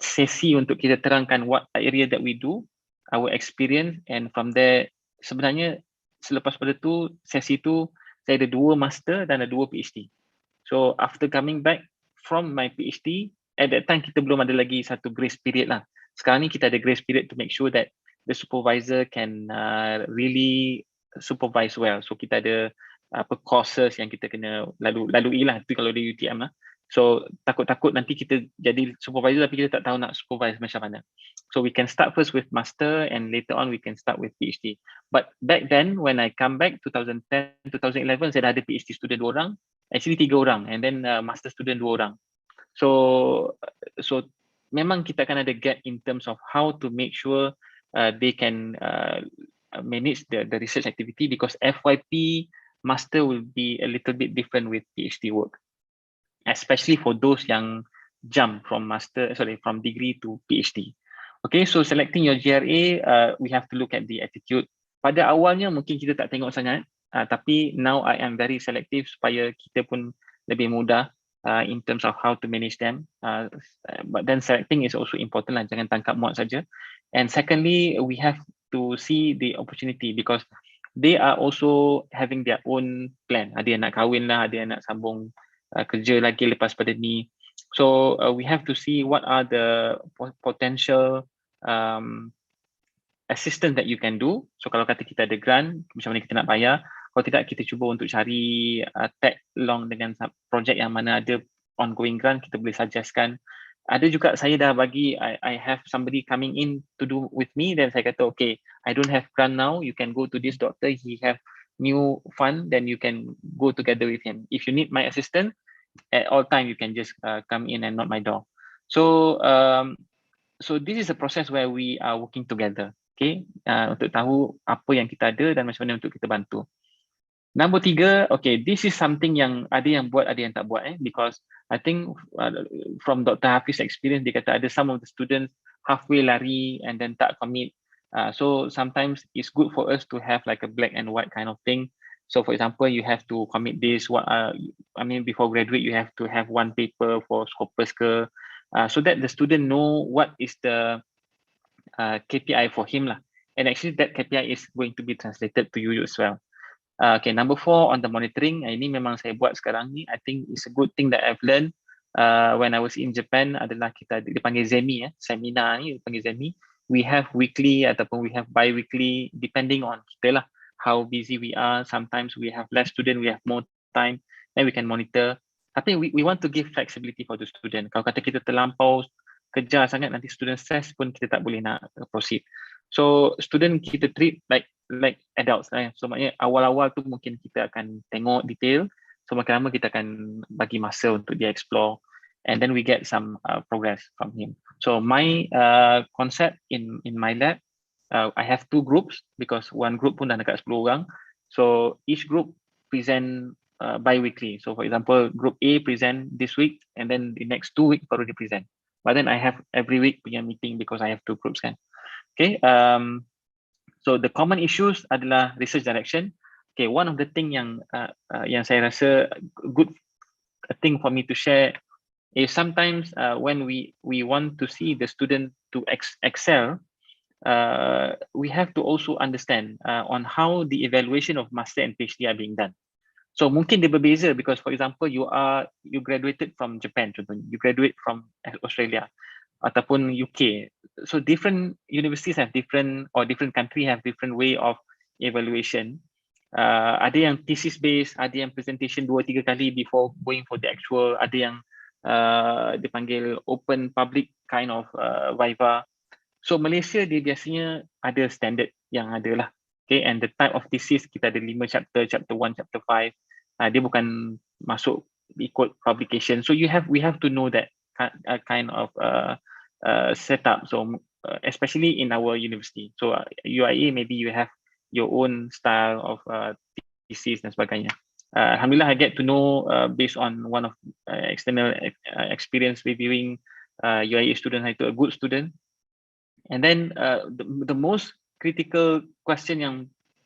sesi untuk kita terangkan what area that we do, our experience, and from there sebenarnya selepas pada tu sesi tu saya ada 2 master dan ada 2 PhD. So after coming back from my PhD, at that time kita belum ada lagi satu grace period lah. Sekarang ni kita ada grace period to make sure that the supervisor can really supervise well. So kita ada courses yang kita kena lalui lah, itu kalau di UTM lah. So takut-takut nanti kita jadi supervisor tapi kita tak tahu nak supervise macam mana. So we can start first with master and later on we can start with PhD. But back then when I come back 2010, 2011 saya dah ada PhD student 2 orang, actually 3 orang, and then master student 2 orang. So memang kita akan ada gap in terms of how to make sure they can manage the research activity, because FYP master will be a little bit different with PhD work, especially for those yang jump from degree to PhD. Okay, so selecting your GRA, we have to look at the attitude. Pada awalnya mungkin kita tak tengok sangat, tapi now I am very selective supaya kita pun lebih mudah in terms of how to manage them. But then selecting is also important lah, jangan tangkap muat saja. And secondly, we have to see the opportunity because they are also having their own plan. Ada yang nak kahwin lah, ada yang nak sambung kerja lagi lepas pada ni. So we have to see what are the potential assistance that you can do. So kalau kata kita ada grant, macam mana kita nak bayar. Kalau tidak, kita cuba untuk cari tag along dengan projek yang mana ada ongoing grant, kita boleh suggestkan. Ada juga saya dah bagi, I have somebody coming in to do with me, then saya kata, okay, I don't have grant now, you can go to this doctor, he have new fund, then you can go together with him. If you need my assistance, at all time you can just come in and knock my door. So this is a process where we are working together, okay, untuk tahu apa yang kita ada dan macam mana untuk kita bantu. Number 3, okay, this is something yang ada yang buat, ada yang tak buat, because I think from Dr. Hafiz experience, dia kata ada some of the students halfway lari and then tak commit. So sometimes it's good for us to have like a black and white kind of thing. So for example, you have to commit this, before graduate, you have to have 1 paper for Scopus ke, so that the student know what is the KPI for him lah. And actually that KPI is going to be translated to you as well. Okay, number 4 on the monitoring, ini memang saya buat sekarang ni. I think it's a good thing that I've learned when I was in Japan adalah kita dipanggil ZEMI, seminar ni dipanggil ZEMI. We have weekly ataupun we have bi-weekly depending on kita lah, how busy we are. Sometimes we have less student, we have more time, then we can monitor. Tapi we want to give flexibility for the student. Kalau kata kita terlampau kejar sangat, nanti student stress pun kita tak boleh nak proceed. So student kita treat like adults lah. So maknanya awal-awal tu mungkin kita akan tengok detail. So makin lama kita akan bagi masa untuk dia explore, and then we get some progress from him. So my concept in my lab, I have 2 groups because 1 group pun dah dekat 10 orang. So each group present bi-weekly. So for example, group A present this week, and then the next 2 weeks baru dia present. But then I have every week punya meeting because I have 2 groups kan. Okay, so the common issues adalah research direction. Okay, one of the thing yang saya rasa good thing for me to share is sometimes when we want to see the student to excel, we have to also understand on how the evaluation of master and PhD are being done. So mungkin dia berbeza because for example you graduated from Japan, contohnya you graduate from Australia ataupun UK. So different universities have different country have different way of evaluation. Ada yang thesis based, ada yang presentation 2-3 kali before going for the actual, ada yang dipanggil open public kind of viva. So Malaysia dia biasanya ada standard yang ada lah. Okay, and the type of thesis kita ada 5 chapter, chapter 1, chapter 5. Dia bukan masuk ikut publication. So we have to know that kind of setup. So especially in our university. So UIA maybe you have your own style of thesis dan sebagainya. Alhamdulillah, I get to know based on one of external experience reviewing UIA student, itu a good student. And then the most critical question yang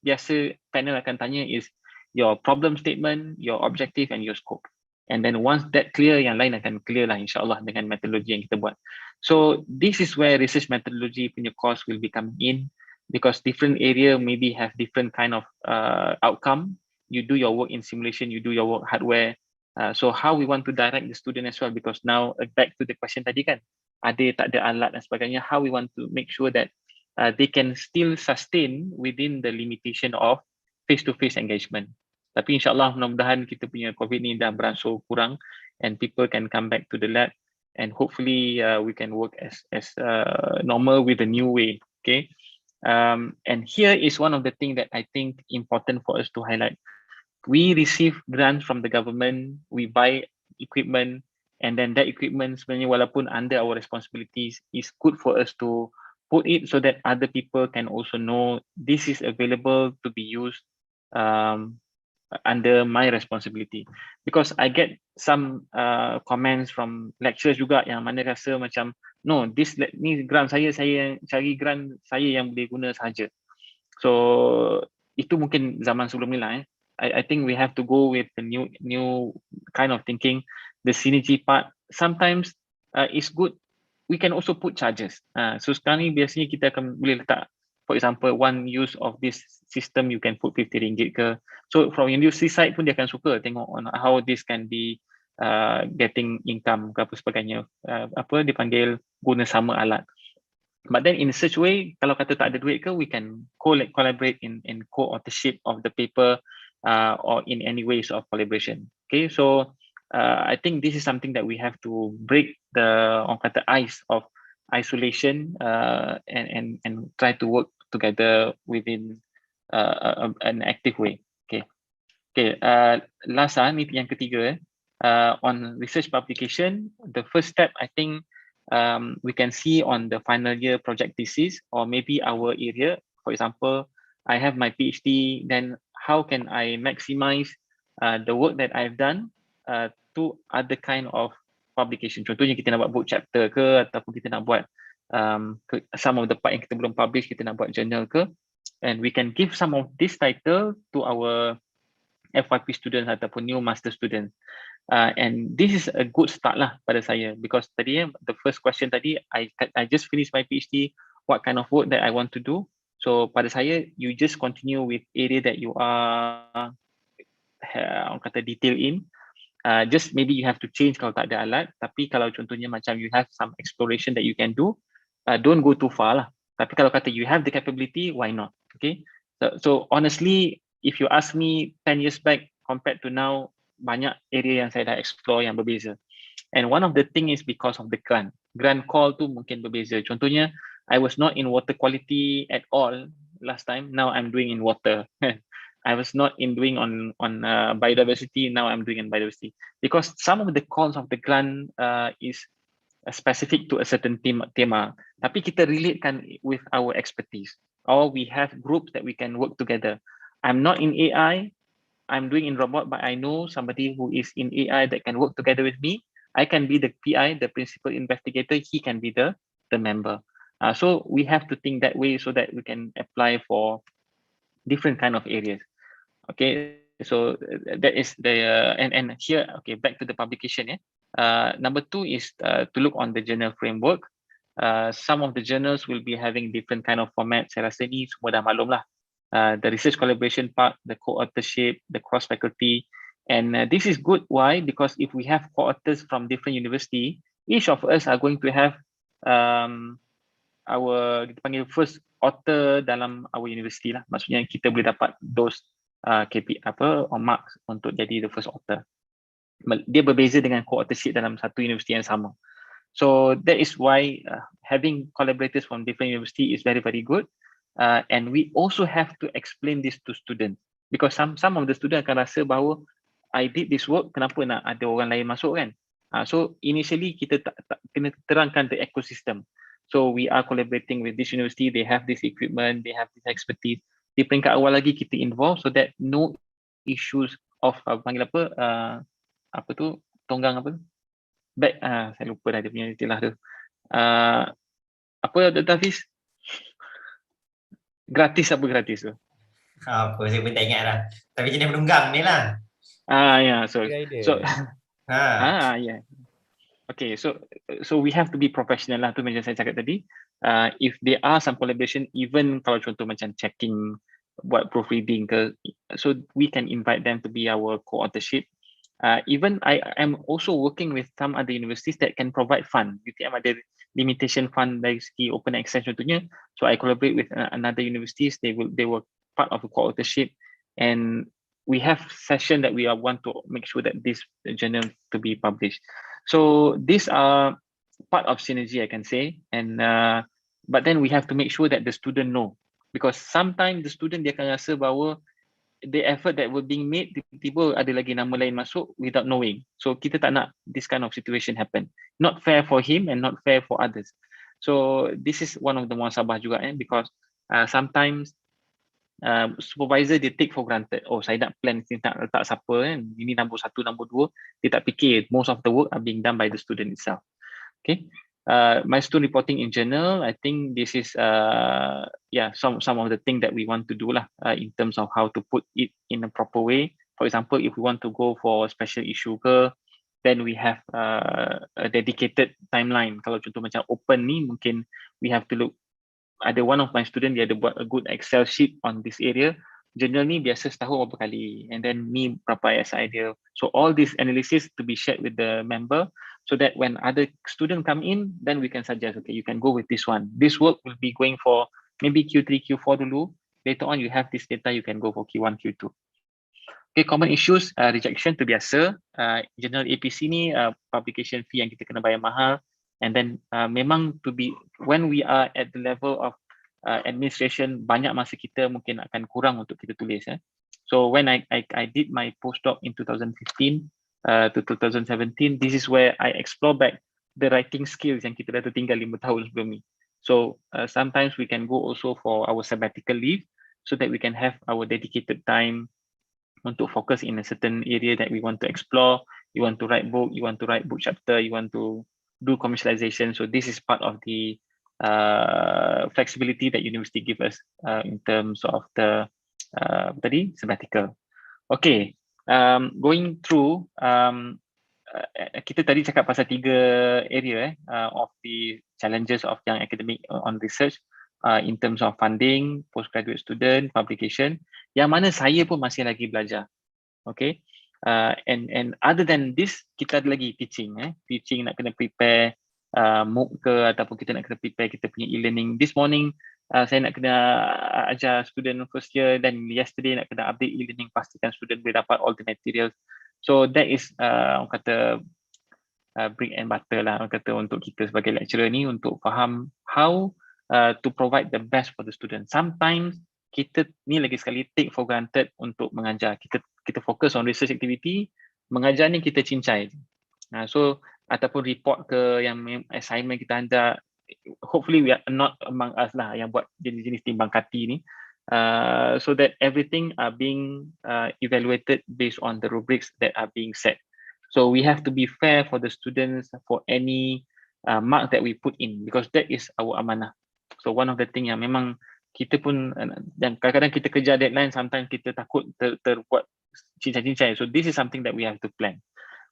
biasa panel akan tanya is your problem statement, your objective and your scope. And then once that clear, yang lain akan clear lah insyaAllah dengan metodologi yang kita buat. So this is where research methodology punya course will be coming in, because different area maybe have different kind of outcome. You do your work in simulation, you do your work hardware. So how we want to direct the student as well, because now back to the question tadi kan, ada tak ada alat dan sebagainya, how we want to make sure that they can still sustain within the limitation of face-to-face engagement. Tapi insyaAllah mudah-mudahan kita punya COVID ni dah beransur kurang and people can come back to the lab and hopefully we can work as normal with the new way. Okay. And here is one of the things that I think important for us to highlight. We receive grants from the government, we buy equipment, and then that equipment sebenarnya walaupun under our responsibilities is good for us to put it so that other people can also know this is available to be used under my responsibility. Because I get some comments from lecturers juga yang mana rasa macam, no, ni grant saya cari grant saya yang boleh guna saja. So itu mungkin zaman sebelum ni lah. I think we have to go with the new kind of thinking. The synergy part sometimes is good. We can also put charges. So sekarang ni biasanya kita akan boleh letak, for example, one use of this system you can put 50 ringgit ke. So from industry side pun dia akan suka tengok on how this can be getting income ke apa sebagainya. Apa dipanggil guna sama alat. But then in such way, kalau kata tak ada duit ke, we can collaborate in co-authorship of the paper or in any ways of collaboration. Okay, so I think this is something that we have to break the orang kata ice of isolation and try to work together within an active way. Okay. Last ni yang ketiga on research publication. The first step I think we can see on the final year project thesis or maybe our area. For example, I have my PhD. Then how can I maximize the work that I've done to other kind of publication? Contohnya kita nak buat book chapter ke, ataupun kita nak buat some of the part yang kita belum publish, kita nak buat journal ke, and we can give some of this title to our FYP students ataupun new master students. And this is a good start lah pada saya, because tadi the first question tadi, I just finished my PhD, what kind of work that I want to do. So pada saya, you just continue with area that you are orang kata detail in. Just maybe you have to change kalau tak ada alat. Tapi kalau contohnya macam you have some exploration that you can do, don't go too far lah. Tapi kalau kata you have the capability, why not? Okay. So honestly, if you ask me 10 years back compared to now, banyak area yang saya dah explore yang berbeza. And one of the thing is because of the grant. Grant call tu mungkin berbeza. Contohnya, I was not in water quality at all last time. Now I'm doing in water. I was not in doing on biodiversity. Now I'm doing in biodiversity, because some of the calls of the grant is specific to a certain tema. Tapi kita relatekan with our expertise, or we have groups that we can work together. I'm not in AI. I'm doing in robot, but I know somebody who is in AI that can work together with me. I can be the PI, the principal investigator. He can be the member. So we have to think that way so that we can apply for different kind of areas. Okay, so that is the and here, okay, back to the publication. Number 2 is to look on the journal framework. Some of the journals will be having different kind of format. Saya rasa ni semua dah maklum lah. The research collaboration part, the co-authorship, the cross-faculty. And this is good. Why? Because if we have co-authors from different university, each of us are going to have our kita panggil first author dalam our university lah. Maksudnya kita boleh dapat those KP or marks untuk jadi the first author. dia berbeza dengan co-authorship dalam satu universiti yang sama. So that is why having collaborators from different university is very, very good. And we also have to explain this to students, because some of the students akan rasa bahawa I did this work, kenapa nak ada orang lain masuk kan? So initially kita kena terangkan the ecosystem. So we are collaborating with this university, they have this equipment, they have this expertise. Di peringkat awal lagi kita involve so that no issues of panggil apa tu, tonggang apa? Back, saya lupa dah dia punya istilah tu. Apa Dr. Hafiz? Gratis tu? Apa, saya pun tak ingat dah. Tapi jenis penunggang ni lah. Yeah, so yeah. Okay, so we have to be professional lah, tu macam saya cakap tadi. If there are some collaboration, even kalau contoh macam checking, buat proofreading ke, so we can invite them to be our co-authorship. Even I am also working with some other universities that can provide fund. UTM ada limitation fund dari segi open access contohnya. So I collaborate with another universities. They were part of a co-authorship, and we have session that we want to make sure that this journal to be published. So these are part of synergy, I can say, and but then we have to make sure that the student know, because sometimes the student dia akan rasa bahawa the effort that were being made, tiba-tiba ada lagi nama lain masuk without knowing. So kita tak nak this kind of situation happen. Not fair for him and not fair for others. So this is one of the muhasabah juga, because sometimes supervisor dia take for granted. Oh, saya nak plan, saya nak letak siapa kan, ini nombor 1, nombor 2. Dia tak fikir most of the work are being done by the student itself. Okay. Milestone reporting in journal, I think this is some of the things that we want to do lah, in terms of how to put it in a proper way. For example, if we want to go for special issue ke, then we have a dedicated timeline. Kalau contoh macam open ni, mungkin we have to look. Ada one of my student, dia ada buat a good Excel sheet on this area. Journal ni biasa setahun berapa kali, and then ni berapa ISI dia. So all this analysis to be shared with the member, so that when other student come in, then we can suggest, okay, you can go with this one. This work will be going for maybe Q3, Q4 dulu. Later on, you have this data, you can go for Q1, Q2. Okay, common issues, rejection tu biasa. General APC ni, publication fee yang kita kena bayar mahal. And then memang to be, when we are at the level of administration, banyak masa kita mungkin akan kurang untuk kita tulis. So when I did my postdoc in 2015 to 2017, this is where I explore back the writing skills yang kita dah tertinggal 5 tahun sebelum ni. So sometimes we can go also for our sabbatical leave, so that we can have our dedicated time untuk focus in a certain area that we want to explore. You want to write book, you want to write book chapter, you want to do commercialization. So this is part of the flexibility that university give us in terms of the sabbatical. Okay, going through, kita tadi cakap pasal 3 area of the challenges of young academic on research, in terms of funding, postgraduate student, publication, yang mana saya pun masih lagi belajar. Okay, and other than this, kita ada lagi teaching. Teaching nak kena prepare MOOC ke, ataupun kita nak kena prepare kita punya e-learning. This morning, saya nak kena ajar student first year, dan yesterday nak kena update e-learning, pastikan student boleh dapat all the materials. So that is orang kata bread and butter lah, orang kata untuk kita sebagai lecturer ni, untuk faham how to provide the best for the student. Sometimes kita ni lagi sekali take for granted untuk mengajar. Kita fokus on research activity, mengajar ni kita cincai. So ataupun report ke, yang assignment kita hantar, hopefully we are not among us lah yang buat jenis-jenis timbang kati ni, so that everything are being evaluated based on the rubrics that are being set. So we have to be fair for the students for any mark that we put in, because that is our amanah. So one of the thing yang memang kita pun, dan kadang-kadang kita kejar deadline, sometimes kita takut terbuat cincai-cincai. So this is something that we have to plan.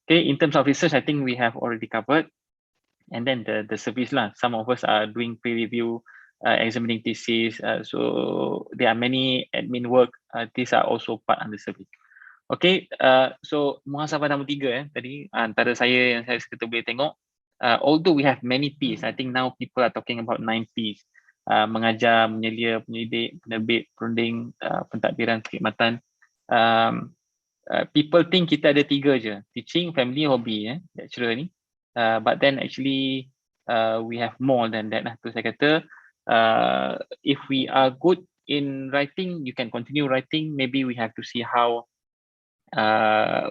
Okay, in terms of research, I think we have already covered. And then the service lah, some of us are doing peer-review, examining thesis, so there are many admin work, these are also part of the service. Okay, so muhasabah nombor 3 tadi, antara saya yang saya sekata boleh tengok, although we have many Ps, I think now people are talking about 9 Ps. Mengajar, menyelia, penyelidik, penerbit, perunding, pentadbiran, perkhidmatan. people think kita ada 3 je, teaching, family, hobby, lecturer ni. But then actually we have more than that lah. Tu saya kata, if we are good in writing, you can continue writing. Maybe we have to see how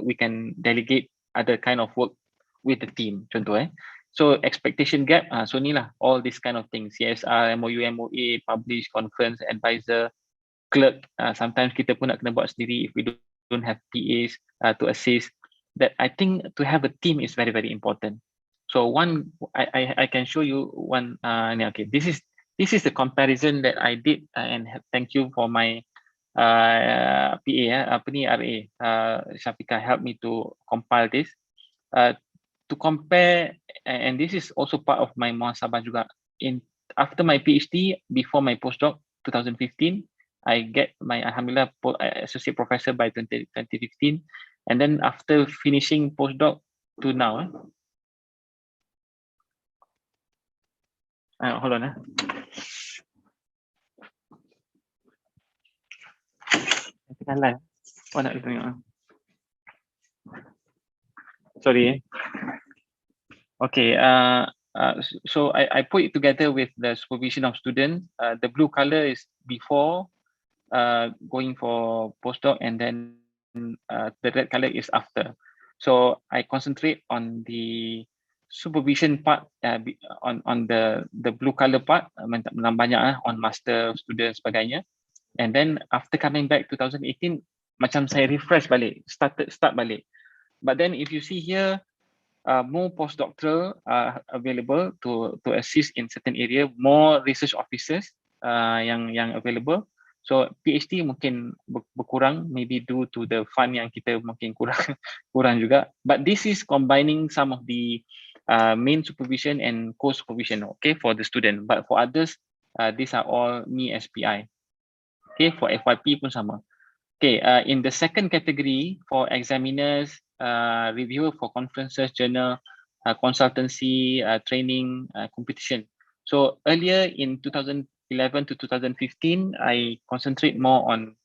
we can delegate other kind of work with the team, contoh So expectation gap, so ni lah, all this kind of things, CSR, MOU, MOA, publish, conference, advisor, clerk, sometimes kita pun nak kena buat sendiri if we don't have PAs to assist. That I think to have a team is very, very important. So one, I can show you one, okay, this is the comparison that I did, and thank you for my PA, apa ni, RA, Syafiqah helped me to compile this. To compare, and this is also part of my muhasabah juga. After my PhD, before my postdoc, 2015, I get my alhamdulillah associate professor by 2015, and then after finishing postdoc to now. Hold on. Sorry. Okay, so I put it together with the supervision of students. The blue color is before going for postdoc, and then the red color is after. So I concentrate on the supervision part, on the blue color part, banyak on master, student, sebagainya. And then after coming back 2018, macam saya refresh balik, start balik. But then if you see here, more postdoctoral available to assist in certain area, more research officers yang available. So PhD mungkin berkurang, maybe due to the fund yang kita mungkin kurang juga. But this is combining some of the main supervision and co-supervision, okay, for the student. But for others, these are all me as PI. Okay, for FYP pun sama. Okay, in the second category for examiners, reviewer for conferences, journal, consultancy, training, competition. So earlier in 2011 to 2015, I concentrate more on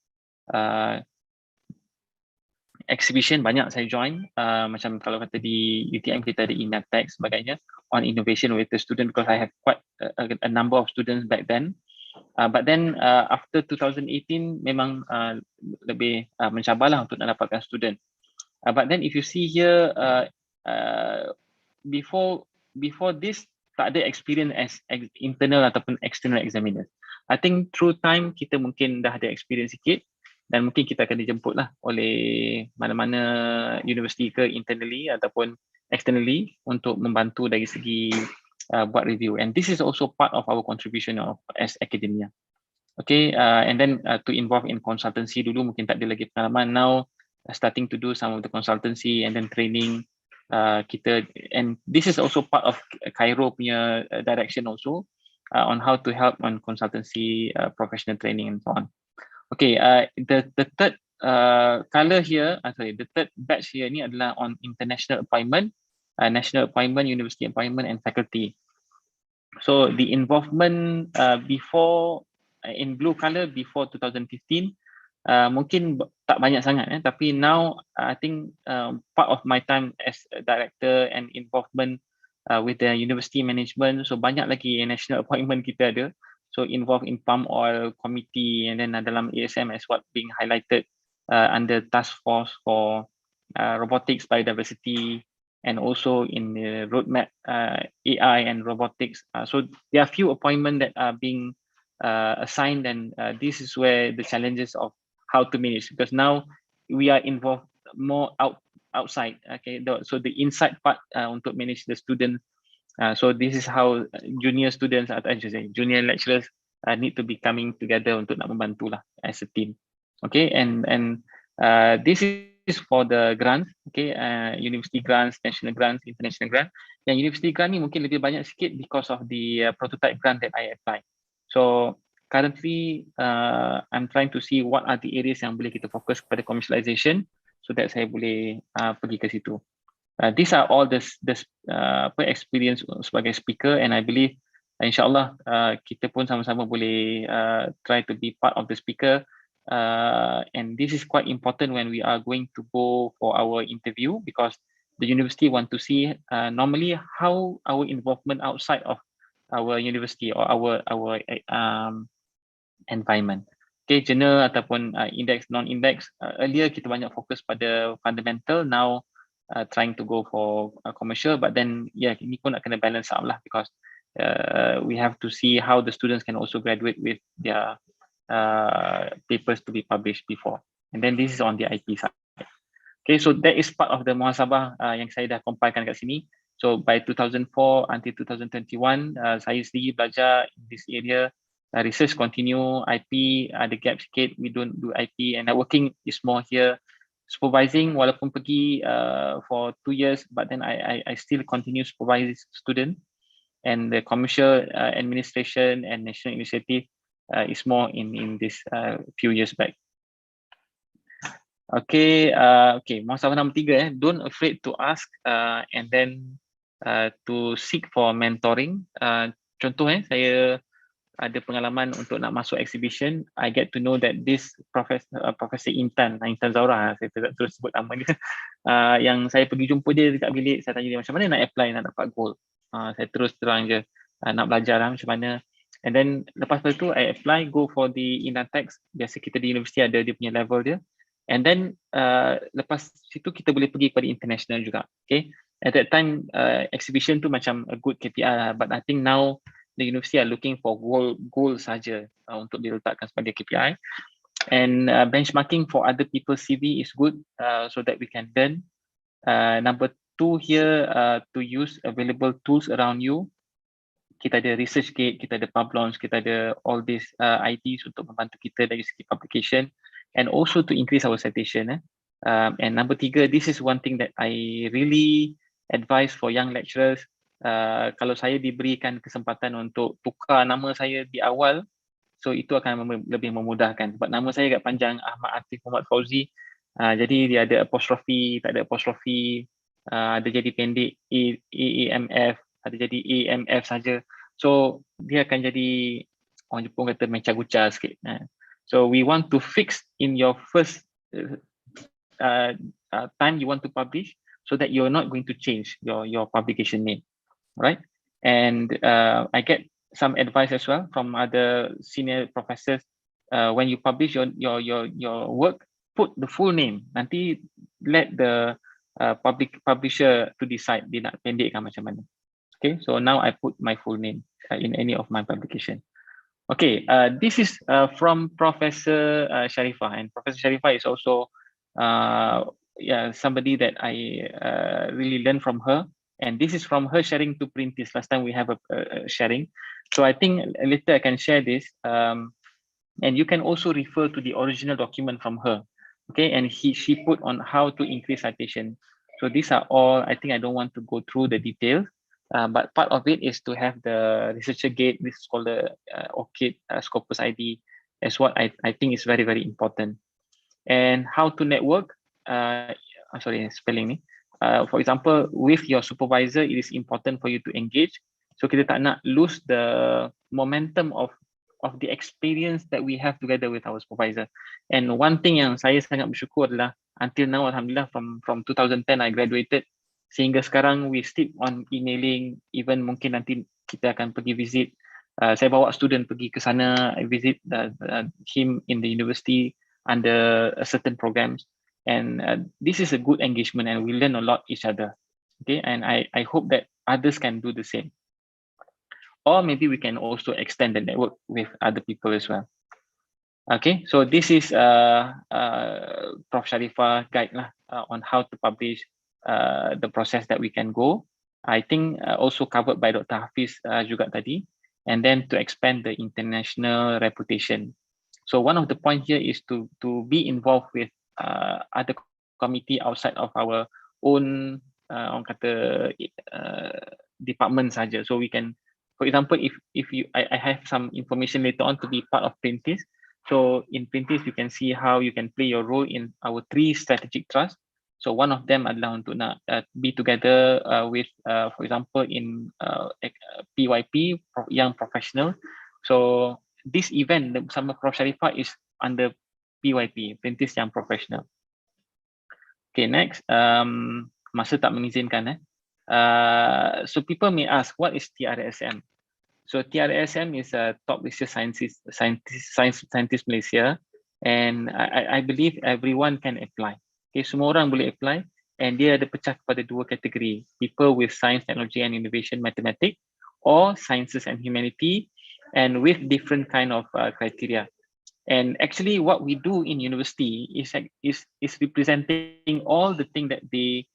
exhibition, banyak saya join. Macam kalau kata di UTM kita ada INATEX sebagainya, on innovation with the student, because I have quite a number of students back then. But then after 2018 memang lebih mencabarlah untuk nak dapatkan student. But then if you see here, before this tak ada experience as internal ataupun external examiners. I think through time kita mungkin dah ada experience sikit, dan mungkin kita akan dijemput lah oleh mana-mana universiti ke internally ataupun externally untuk membantu dari segi buat review. And this is also part of our contribution as academia. Okay, and then to involve in consultancy, dulu mungkin tak ada lagi pengalaman. Now starting to do some of the consultancy and then training kita, and this is also part of CAIRO punya direction also on how to help on consultancy, professional training and so on. Okay, the third color here, the third batch here ni adalah on international appointment, national appointment, university appointment and faculty. So the involvement before in blue color before 2015 mungkin tak banyak sangat, tapi now I think part of my time as a director and involvement with the university management, so banyak lagi national appointment kita ada, so involved in palm oil committee, and then dalam ASM as what being highlighted under task force for robotics, biodiversity, and also in the roadmap AI and robotics. So there are few appointments that are being assigned, and this is where the challenges of how to manage, because now we are involved more outside. Okay, so the inside part untuk manage the students. So this is how junior students atau junior lecturers need to be coming together untuk nak membantu lah as a team. Okay, and this is for the grants. Okay, university grants, national grants, international grants. Yang university grant ni mungkin lebih banyak sikit because of the prototype grant that I apply. So currently I'm trying to see what are the areas yang boleh kita fokus kepada commercialization, so that saya boleh pergi ke situ. These are all the experience sebagai speaker, and I believe insyaAllah kita pun sama-sama boleh try to be part of the speaker And this is quite important when we are going to go for our interview, because the university want to see normally how our involvement outside of our university or our environment. Okay, journal ataupun index, non-index, earlier kita banyak fokus pada fundamental, now trying to go for commercial, but then ini pun nak kena balance out lah, because we have to see how the students can also graduate with their papers to be published before. And then this is on the IP side. Okay, so that is part of the muhasabah yang saya dah compilekan kat sini. So by 2004 until 2021, saya sendiri belajar in this area. Research continue, IP ada gap sikit, we don't do IP, and networking is more here. Supervising, walaupun pergi for 2 years, but then I still continue supervise student. And the commercial administration and national initiative is more in this few years back. Okay, muhasabah nombor 3, don't afraid to ask and then to seek for mentoring. Contoh saya ada pengalaman untuk nak masuk exhibition, I get to know that this Profesor Intan Zaura, saya terus sebut nama dia, yang saya pergi jumpa dia dekat bilik, saya tanya dia macam mana nak apply nak dapat gold. Saya terus terang je nak belajar lah macam mana. And then lepas tu I apply, go for the Inatex, biasa kita di universiti ada dia punya level dia. And then lepas situ kita boleh pergi kepada international juga. Okay, at that time exhibition tu macam a good KPI lah, but I think now the university are looking for goal saja untuk diletakkan sebagai KPI. And benchmarking for other people's CV is good, so that we can learn. Number 2 here, to use available tools around you. Kita ada ResearchGate, kita ada Publons, kita ada all these ITs untuk membantu kita dari segi publication, and also to increase our citation. And number 3, this is one thing that I really advise for young lecturers. Kalau saya diberikan kesempatan untuk tukar nama saya di awal, so itu akan lebih memudahkan, sebab nama saya agak panjang, Ahmad ATHIF Muhammad Fauzi, jadi dia ada apostrofi, tak ada apostrofi, ada jadi pendek EAMF, ada jadi AMF saja, so dia akan jadi orang Jepun kata mencaguca sikit. So we want to fix in your first time you want to publish, so that you're not going to change your publication name. Right, and I get some advice as well from other senior professors. When you publish your work, put the full name. Nanti let the publisher to decide dia nak pendekkan macam mana. Okay, so now I put my full name in any of my publication. Okay, this is from Professor Sharifah, and Professor Sharifah is also somebody that I really learned from her. And this is from her sharing to PERINTIS. Last time we have a sharing. So I think later I can share this. And you can also refer to the original document from her. Okay, and she put on how to increase citation. So these are all, I think I don't want to go through the details, but part of it is to have the ResearcherGate, this is called the ORCID Scopus ID, as what I think is very, very important. And how to network, sorry, spelling ni. For example, with your supervisor, it is important for you to engage. So kita tak nak lose the momentum of the experience that we have together with our supervisor. And one thing yang saya sangat bersyukur adalah until now, alhamdulillah, from 2010 I graduated, sehingga sekarang we still on emailing. Even mungkin nanti kita akan pergi visit. Saya bawa student pergi ke sana, visit him in the university under certain programs. And this is a good engagement, and we learn a lot each other. Okay, and I hope that others can do the same. Or maybe we can also extend the network with other people as well. Okay, so this is Prof. Sharifah guide lah, on how to publish, the process that we can go. I think also covered by Dr. Hafiz juga tadi. And then to expand the international reputation. So one of the points here is to be involved with other committee outside of our own orang kata department saja. So we can, for example, if I have some information later on to be part of PERINTIS. So in PERINTIS you can see how you can play your role in our 3 strategic trusts. So one of them adalah untuk nak be together with, for example, in PYP, Young Professional. So this event bersama Prof. Sharifah is under PYP, Perintis yang profesional. Okay, next. Masa tak mengizinkan. So people may ask, what is TRSM? So TRSM is a top research scientist Malaysia, and I believe everyone can apply. Okay, semua orang boleh apply, and dia ada pecah kepada dua kategori: people with science, technology, and innovation, mathematics, or sciences and humanity, and with different kind of criteria. And actually, what we do in university is representing all the thing that they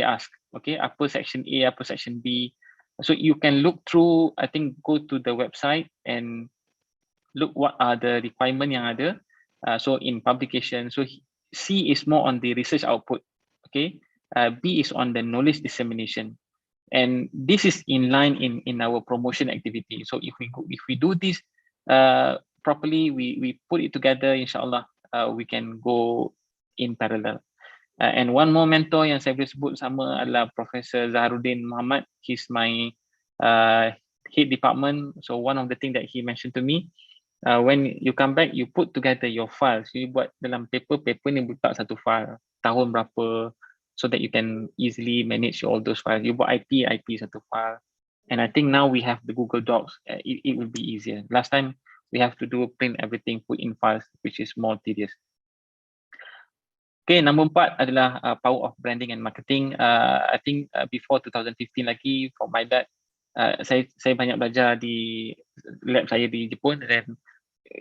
ask. Okay, apa section A, apa section B. So you can look through, I think, go to the website and look what are the requirement yang ada. So in publication, so C is more on the research output, okay. B is on the knowledge dissemination, and this is in line in our promotion activity. So if we do this properly, we put it together, inshallah, we can go in parallel. And one more mentor yang saya boleh sebut sama adalah Professor Zaharuddin Muhammad. He's my head department. So one of the thing that he mentioned to me, when you come back, you put together your files. You buat dalam paper ni letak satu file, tahun berapa, so that you can easily manage all those files. You buat IP satu file. And I think now we have the Google Docs. It will be easier. Last time we have to print everything, put in files, which is more tedious. Okay, number 4 adalah power of branding and marketing. I think before 2015 lagi, for my lab, saya banyak belajar di lab saya di Jepun, dan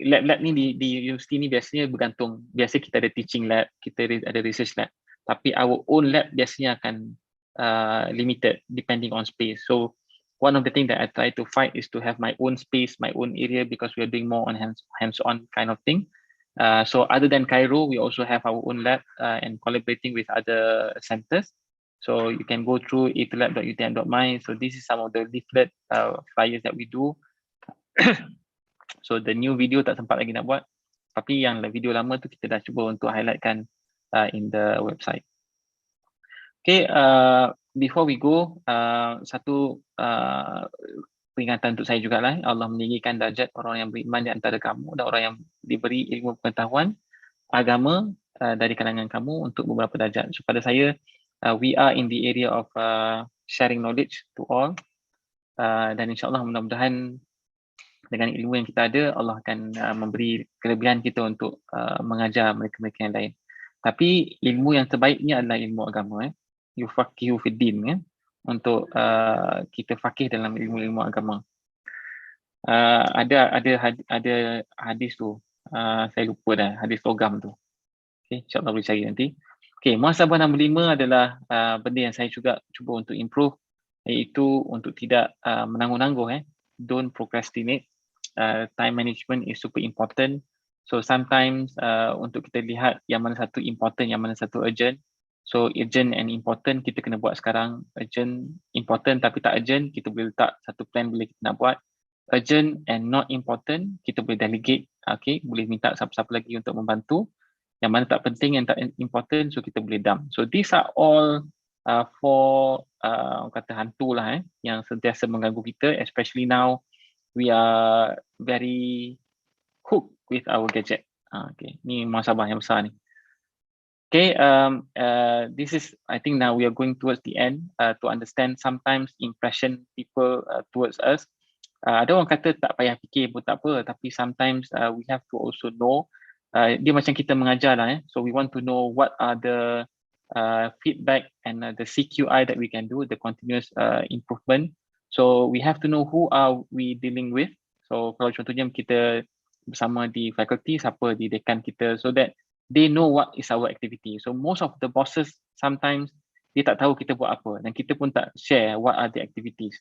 lab ni di universiti ni biasanya bergantung. Biasa kita ada teaching lab, kita ada research lab, tapi our own lab biasanya akan limited depending on space. So one of the things that I try to fight is to have my own space, my own area, because we are doing more on hands-on kind of thing. So other than CAIRO, we also have our own lab and collaborating with other centers. So you can go through etlab.utm.my. So this is some of the leaflet flyers that we do. So the new video tak sempat lagi nak buat, tapi yang video lama tu kita dah cuba untuk highlightkan in the website. Okay, before we go, satu peringatan untuk saya jugalah. Allah meninggikan darjat orang yang beriman di antara kamu dan orang yang diberi ilmu pengetahuan agama dari kalangan kamu untuk beberapa darjat. So pada saya, we are in the area of sharing knowledge to all, dan insyaAllah mudah-mudahan dengan ilmu yang kita ada, Allah akan memberi kelebihan kita untuk mengajar mereka-mereka yang lain. Tapi ilmu yang terbaiknya adalah ilmu agama. Yufaqihu fid din, untuk kita faqih dalam ilmu-ilmu agama. Ada hadis tu, saya lupa dah, hadis logam tu. Okay, insyaAllah boleh cari nanti. Okay, muhasabah nombor 5 adalah benda yang saya juga cuba untuk improve, iaitu untuk tidak menangguh-nangguh. Don't procrastinate. Time management is super important. So sometimes untuk kita lihat yang mana satu important, yang mana satu urgent. So urgent and important kita kena buat sekarang. Urgent, important tapi tak urgent, kita boleh letak satu plan boleh kita nak buat. Urgent and not important, kita boleh delegate. Okay, boleh minta siapa-siapa lagi untuk membantu. Yang mana tak penting, yang tak important, so kita boleh dump. So these are all for kata hantu lah, yang sentiasa mengganggu kita, especially now we are very hooked with our gadget. Okay, ni muhasabah yang besar ni. Okay, this is, I think now we are going towards the end to understand sometimes impression people towards us. Ada orang kata tak payah fikir pun tak apa, tapi sometimes we have to also know. Dia macam kita mengajar lah. So we want to know what are the feedback and the CQI that we can do, the continuous improvement. So we have to know who are we dealing with. So kalau contohnya kita bersama di faculty, siapa di dekan kita, so that they know what is our activity. So most of the bosses sometimes dia tak tahu kita buat apa, dan kita pun tak share what are the activities.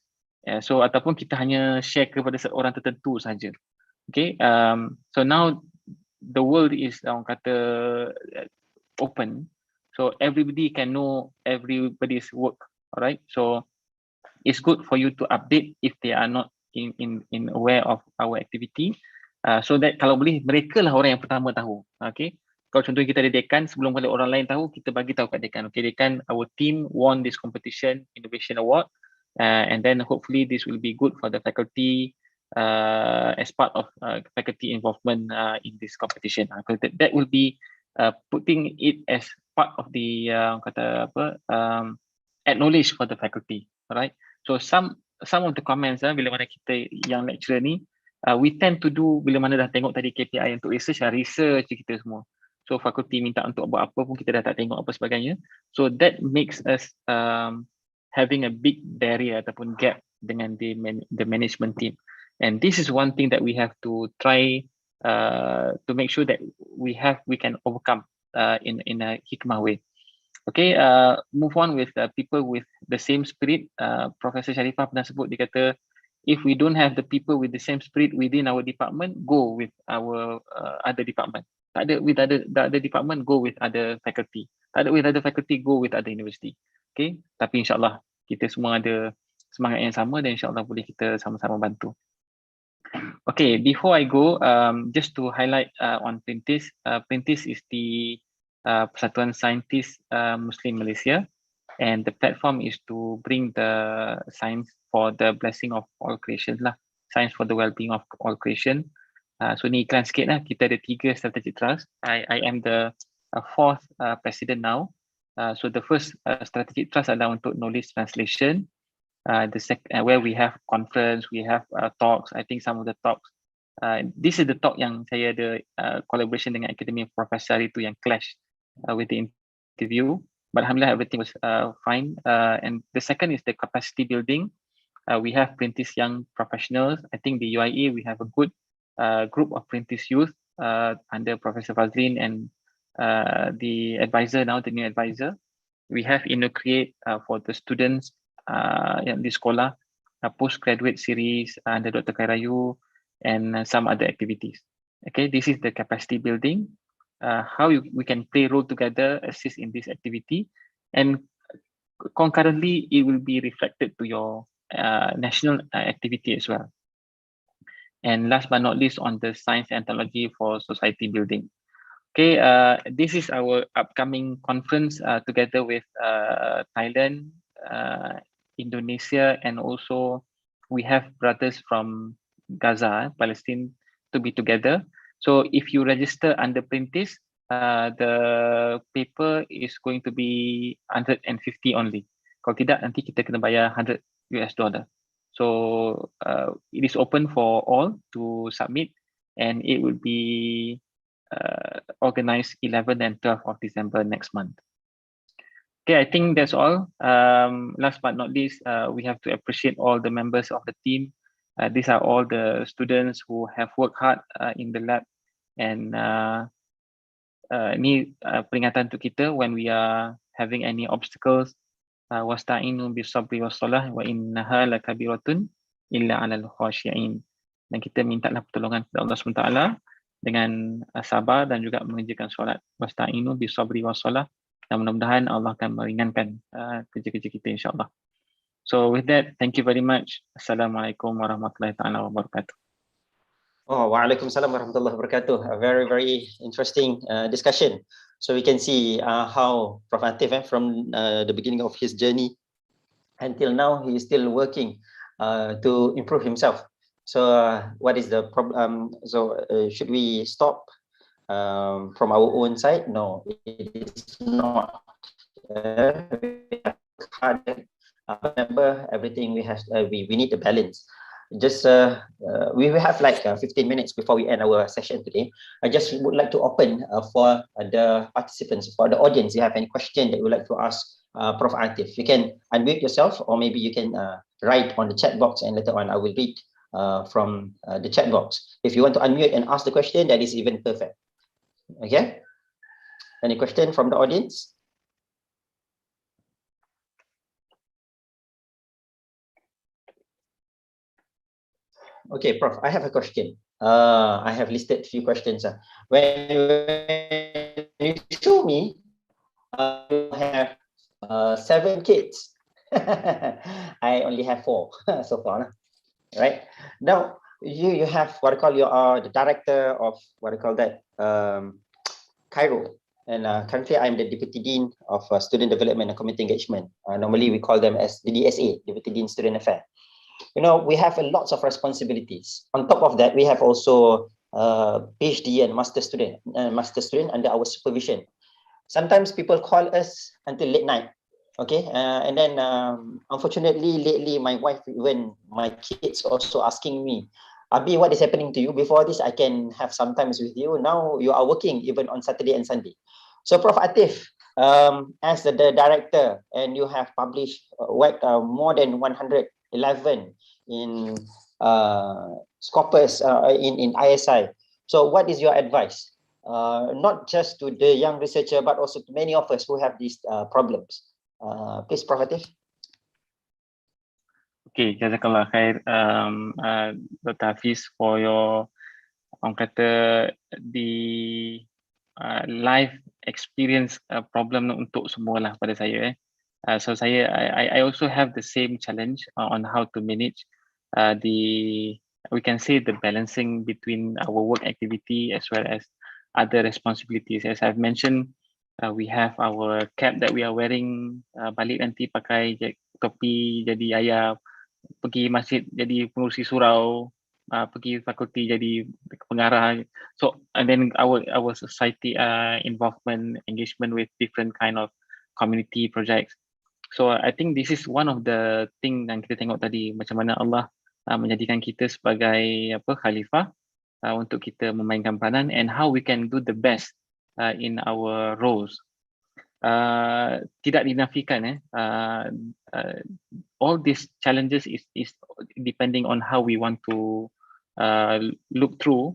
So ataupun kita hanya share kepada seorang tertentu saja. Okay, so now the world is orang kata open, so everybody can know everybody's work. Alright, so it's good for you to update if they are not in aware of our activity, so that kalau boleh mereka lah orang yang pertama tahu. Okay, kalau contohnya kita ada dekan, sebelum pada orang lain tahu, kita bagi tahu kat dekan. Okay, dekan, our team won this competition, innovation award, and then hopefully this will be good for the faculty, as part of faculty involvement in this competition. That will be putting it as part of the acknowledge for the faculty, right? So some of the comments bila mana kita yang lecturer ni, we tend to do bila mana dah tengok tadi KPI untuk research kita semua. So fakulti minta untuk buat apa pun kita dah tak tengok apa sebagainya. So that makes us having a big barrier ataupun gap dengan the management team. And this is one thing that we have to try to make sure that we can overcome in a hikmah way. Okay, move on with people with the same spirit. Professor Sharifah pernah sebut, dia kata, if we don't have the people with the same spirit within our department, go with our other department. Tak ada with the other department, go with other faculty. Tak ada with other faculty, go with other university. Okay, tapi insyaAllah kita semua ada semangat yang sama dan insyaAllah boleh kita sama-sama bantu. Okay, before I go, just to highlight on PERINTIS. PERINTIS is the Persatuan Saintis Muslim Malaysia, and the platform is to bring the science for the blessing of all creation lah, science for the well-being of all creation. So ni iklan sikit lah, kita ada 3 strategic trust. I am the 4th president now. So the first strategic trust adalah untuk knowledge translation. The second, where we have conference, we have talks. I think some of the talks, this is the talk yang saya ada collaboration dengan academic professor itu yang clash with the interview. But alhamdulillah everything was fine. And the second is the capacity building. We have PERINTIS young professionals. I think the UIA, we have a good group of PERINTIS youth under Professor Fazlin and the advisor now, the new advisor. We have Create for the students yang di sekolah, postgraduate series under Dr. KAIRO and some other activities. Okay, this is the capacity building. How we can play role together, assist in this activity, and concurrently it will be reflected to your national activity as well. And last but not least, on the science and technology for society building. Okay, this is our upcoming conference together with Thailand, Indonesia, and also we have brothers from Gaza, Palestine, to be together. So if you register under PERINTIS, the paper is going to be 150 only. Kalau tidak, nanti kita kena bayar $100. So it is open for all to submit, and it will be organized 11 and 12 of December next month. Okay, I think that's all. Last but not least, we have to appreciate all the members of the team. These are all the students who have worked hard in the lab, and ini peringatan untuk kita when we are having any obstacles. Wasta'inu bisabri wassalah wa innaha lakabiratun illa 'alal khashi'in. Dan kita mintalah pertolongan kepada Allah SWT dengan sabar dan juga mengerjakan solat. Wasta'inu bisabri wassalah, dan mudah-mudahan Allah akan meringankan kerja-kerja kita insyaAllah. So with that, thank you very much. Assalamualaikum warahmatullahi taala wabarakatuh. Oh, waalaikumsalam warahmatullahi wabarakatuh. A very, very interesting discussion. So we can see how Prof. ATHIF, from the beginning of his journey until now, he is still working to improve himself. So what is the problem? Should we stop from our own side? No, it is not. Remember, everything we have, we need a balance. Just we will have like 15 minutes before we end our session today. I just would like to open for the participants, for the audience. If you have any question that you would like to ask Prof. ATHIF, you can unmute yourself, or maybe you can write on the chat box, and later on I will read from the chat box. If you want to unmute and ask the question, that is even perfect. Okay, any question from the audience? Okay, Prof, I have a question. I have listed a few questions. When you show me, you have 7 kids. I only have 4 so far, right? Now, you have what I call, you are the director of what I call that, CAIRO. And currently I'm the Deputy Dean of Student Development and Community Engagement. Normally we call them as the DSA, Deputy Dean Student Affairs. we have a lots of responsibilities. On top of that, we have also PhD and master student under our supervision. Sometimes people call us until late night. Okay, and then unfortunately lately my wife, even my kids, also asking me, Abi, what is happening to you? Before this I can have some times with you, now you are working even on Saturday and Sunday. So Prof. ATHIF, as the director, and you have published more than 111 in Scopus in ISI. So what is your advice, not just to the young researcher but also to many of us who have these problems? Please, Prof. ATHIF. Okay, jazakallah khair, Dr. Hafiz, for your the life experience problem untuk semua lah pada saya. So I also have the same challenge on how to manage we can say the balancing between our work activity as well as other responsibilities. As I've mentioned, we have our cap that we are wearing, balik nanti pakai topi jadi ayah, pergi masjid jadi pengurusi surau, pergi fakulti jadi pengarah. So and then our society involvement, engagement with different kind of community projects. So I think this is one of the thing yang kita tengok tadi, macam mana Allah menjadikan kita sebagai khalifah untuk kita memainkan peranan, and how we can do the best in our roles. Tidak dinafikan all these challenges is depending on how we want to look through,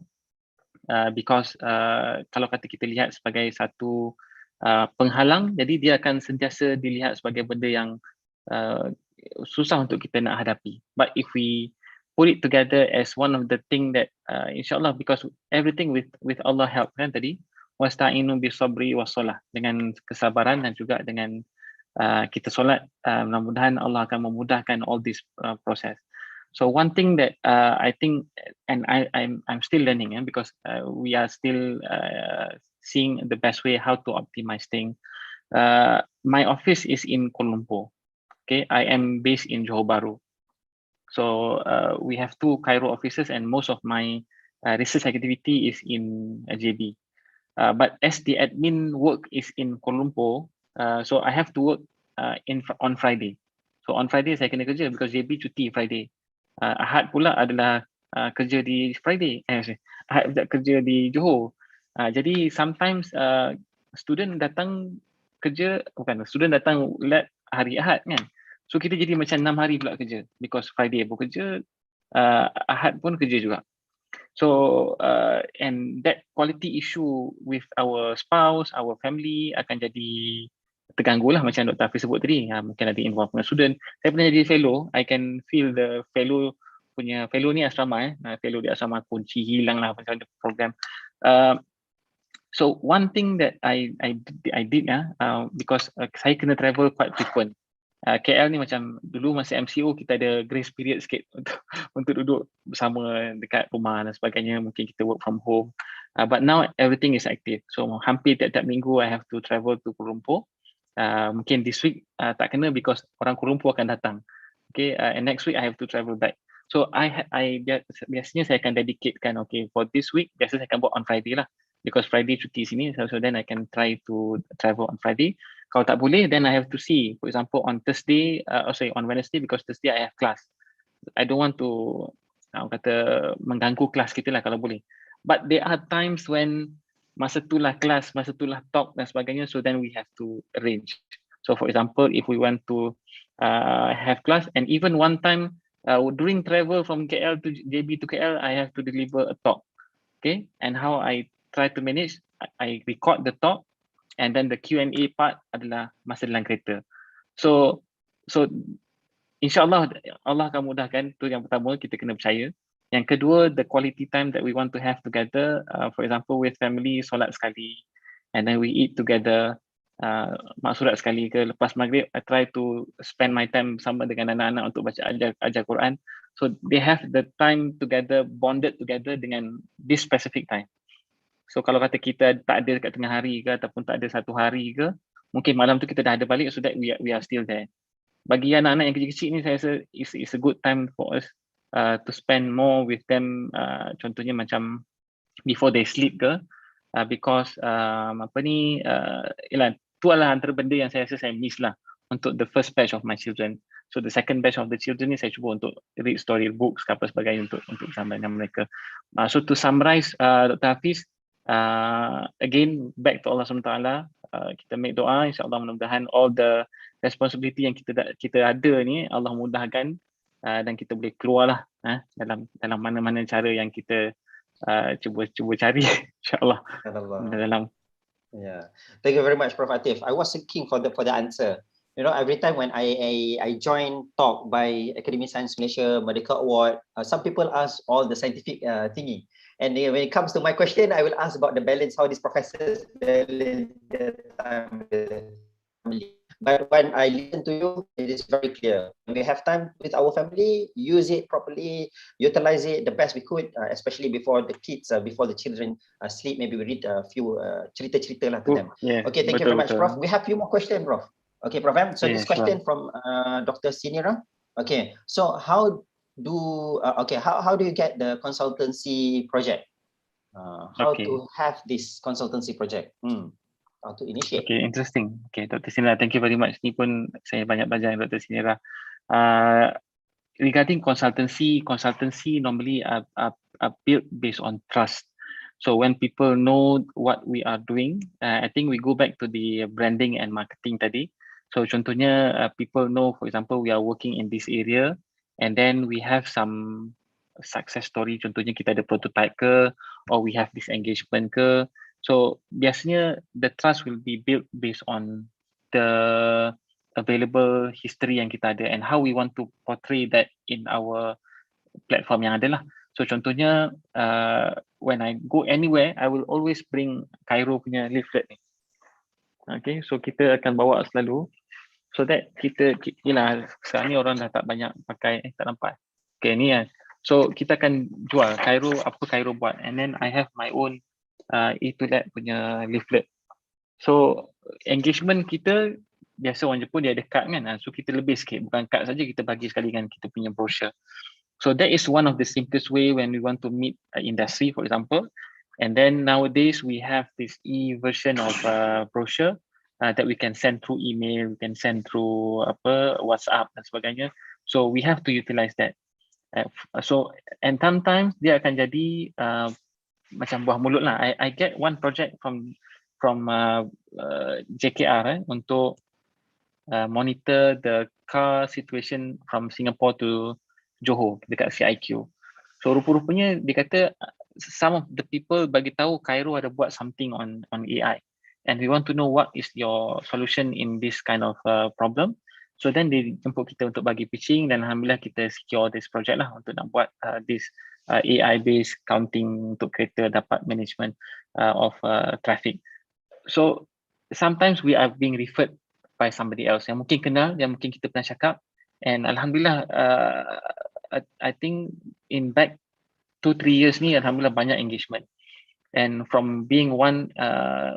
because kalau kata kita lihat sebagai satu penghalang, jadi dia akan sentiasa dilihat sebagai benda yang susah untuk kita nak hadapi. But if we put it together as one of the thing that insyaAllah, because everything with Allah help kan tadi, wasta'inu bisabri wassalah, dengan kesabaran dan juga dengan kita solat, mudah-mudahan Allah akan memudahkan all this process. So one thing that I think, and I'm still learning, because we are still seeing the best way how to optimize things. My office is in Kuala Lumpur. Okay, I am based in Johor Bahru. So we have 2 CAIRO offices, and most of my research activity is in JB. But as the admin work is in Kuala Lumpur, so I have to work on Friday. So on Friday saya kena kerja because JB cuti Friday. Ahad pula adalah kerja di Friday. Ahad kerja di Johor. Jadi sometimes student datang kerja, student datang lab hari Ahad kan. So kita jadi macam 6 hari pula kerja, because Friday pun kerja, Ahad pun kerja juga. So and that quality issue with our spouse, our family akan jadi terganggu lah, macam Dr. Hafiz sebut tadi. Mungkin ada involvement student. Saya pernah jadi fellow, I can feel the fellow punya, fellow ni asrama fellow di asrama kunci hilang lah macam program. So one thing that I did because saya kena travel quite frequent. KL ni macam dulu masa MCO kita ada grace period sikit untuk duduk bersama dekat rumah dan sebagainya, mungkin kita work from home. But now everything is active. So hampir tiap-tiap minggu I have to travel to Kuala Lumpur. Mungkin this week tak kena because orang Kuala Lumpur akan datang. Okay, and next week I have to travel back. So biasanya saya akan dedicatekan, okay, for this week biasa saya akan buat on Friday lah, because Friday cuti sini, so then I can try to travel on Friday. Kalau tak boleh, then I have to see, for example on Thursday, on Wednesday, because Thursday I have class. I don't want to mengganggu kelas kita lah kalau boleh. But there are times when masa tu lah kelas, masa tu lah talk dan sebagainya, so then we have to arrange. So for example, if we want to have class, and even one time during travel from KL to JB to KL, I have to deliver a talk. Okay, and how I try to manage, I record the talk, and then the Q&A part adalah masa dalam kereta. So insyaAllah Allah akan mudahkan. Tu yang pertama, kita kena percaya. Yang kedua, the quality time that we want to have together, for example with family, solat sekali, and then we eat together, mak surat sekali ke lepas maghrib, I try to spend my time sama dengan anak-anak untuk baca ajar Quran. So they have the time together, bonded together dengan this specific time. So kalau kata kita tak ada dekat tengah hari ke ataupun tak ada satu hari ke, mungkin malam tu kita dah ada balik, so that we are still there. bagi anak-anak yang kecil-kecil ni saya rasa is a good time for us to spend more with them, contohnya macam before they sleep ke, because ialah tu adalah antara benda yang saya rasa saya miss lah untuk the first batch of my children. So the second batch of the children ni saya cuba untuk read story books ke apa sebagainya untuk sama dengan mereka. So to summarize, Dr. Hafiz, again back to Allah SWT, kita make doa, insyaAllah mudah-mudahan all the responsibility yang kita ada ni Allah mudahkan, dan kita boleh keluarlah dalam mana-mana cara yang kita cuba cari, insyaAllah. Yeah, thank you very much, Prof. Athif. I was seeking for the answer. You know, every time when I join talk by Academician Malaysia Merdeka Award, some people ask all the scientific thingy, and when it comes to my question, I will ask about the balance, how these professors balance their time with the family. But when I listen to you, it is very clear. When we have time with our family, use it properly, utilize it the best we could, especially before the kids, before the children sleep. Maybe we read a few cerita-cerita lah to them. Yeah, okay, thank you very much, Prof. We have few more questions, Prof. Okay, Prof. So this question from Dr. Sinira. Okay, so how do you get the consultancy project? How to have this consultancy project? How to initiate? Okay, interesting. Okay, Dr. Sinira, thank you very much. Ni pun saya banyak belajar dengan Dr. Sinira. Regarding consultancy normally are built based on trust. So when people know what we are doing, I think we go back to the branding and marketing tadi. So contohnya, people know, for example, we are working in this area, and then we have some success story. Contohnya kita ada prototype ke, or we have this engagement ke. So biasanya the trust will be built based on the available history yang kita ada and how we want to portray that in our platform yang ada lah. So contohnya, when I go anywhere, I will always bring CAIRO punya leaflet ni. Okay, so kita akan bawa selalu, so that yelah, sekarang ni orang dah tak banyak pakai, tak nampak. Okay, ni kan. So kita akan jual CAIRO, apa CAIRO buat, and then I have my own itulah punya leaflet. So engagement kita biasa orang Jepun dia ada kad kan, so kita lebih sikit, bukan kad saja, kita bagi sekali kan kita punya brochure. So that is one of the simplest way when we want to meet industry, for example. And then nowadays we have this e-version of brochure that we can send through email, we can send through WhatsApp dan sebagainya. So we have to utilize that. So and sometimes dia akan jadi macam buah mulut lah. I get one project from JKR untuk monitor the car situation from Singapore to Johor dekat CIQ. So rupa-rupanya dia kata some of the people bagi tahu CAIRO ada buat something on AI, and we want to know what is your solution in this kind of problem. So then dia jemput kita untuk bagi pitching, dan alhamdulillah kita secure this project lah untuk nak buat this AI based counting untuk kereta dapat management of traffic. So sometimes we are being referred by somebody else yang mungkin kenal, yang mungkin kita pernah cakap, and alhamdulillah I think in back 2-3 years ni alhamdulillah banyak engagement, and from being one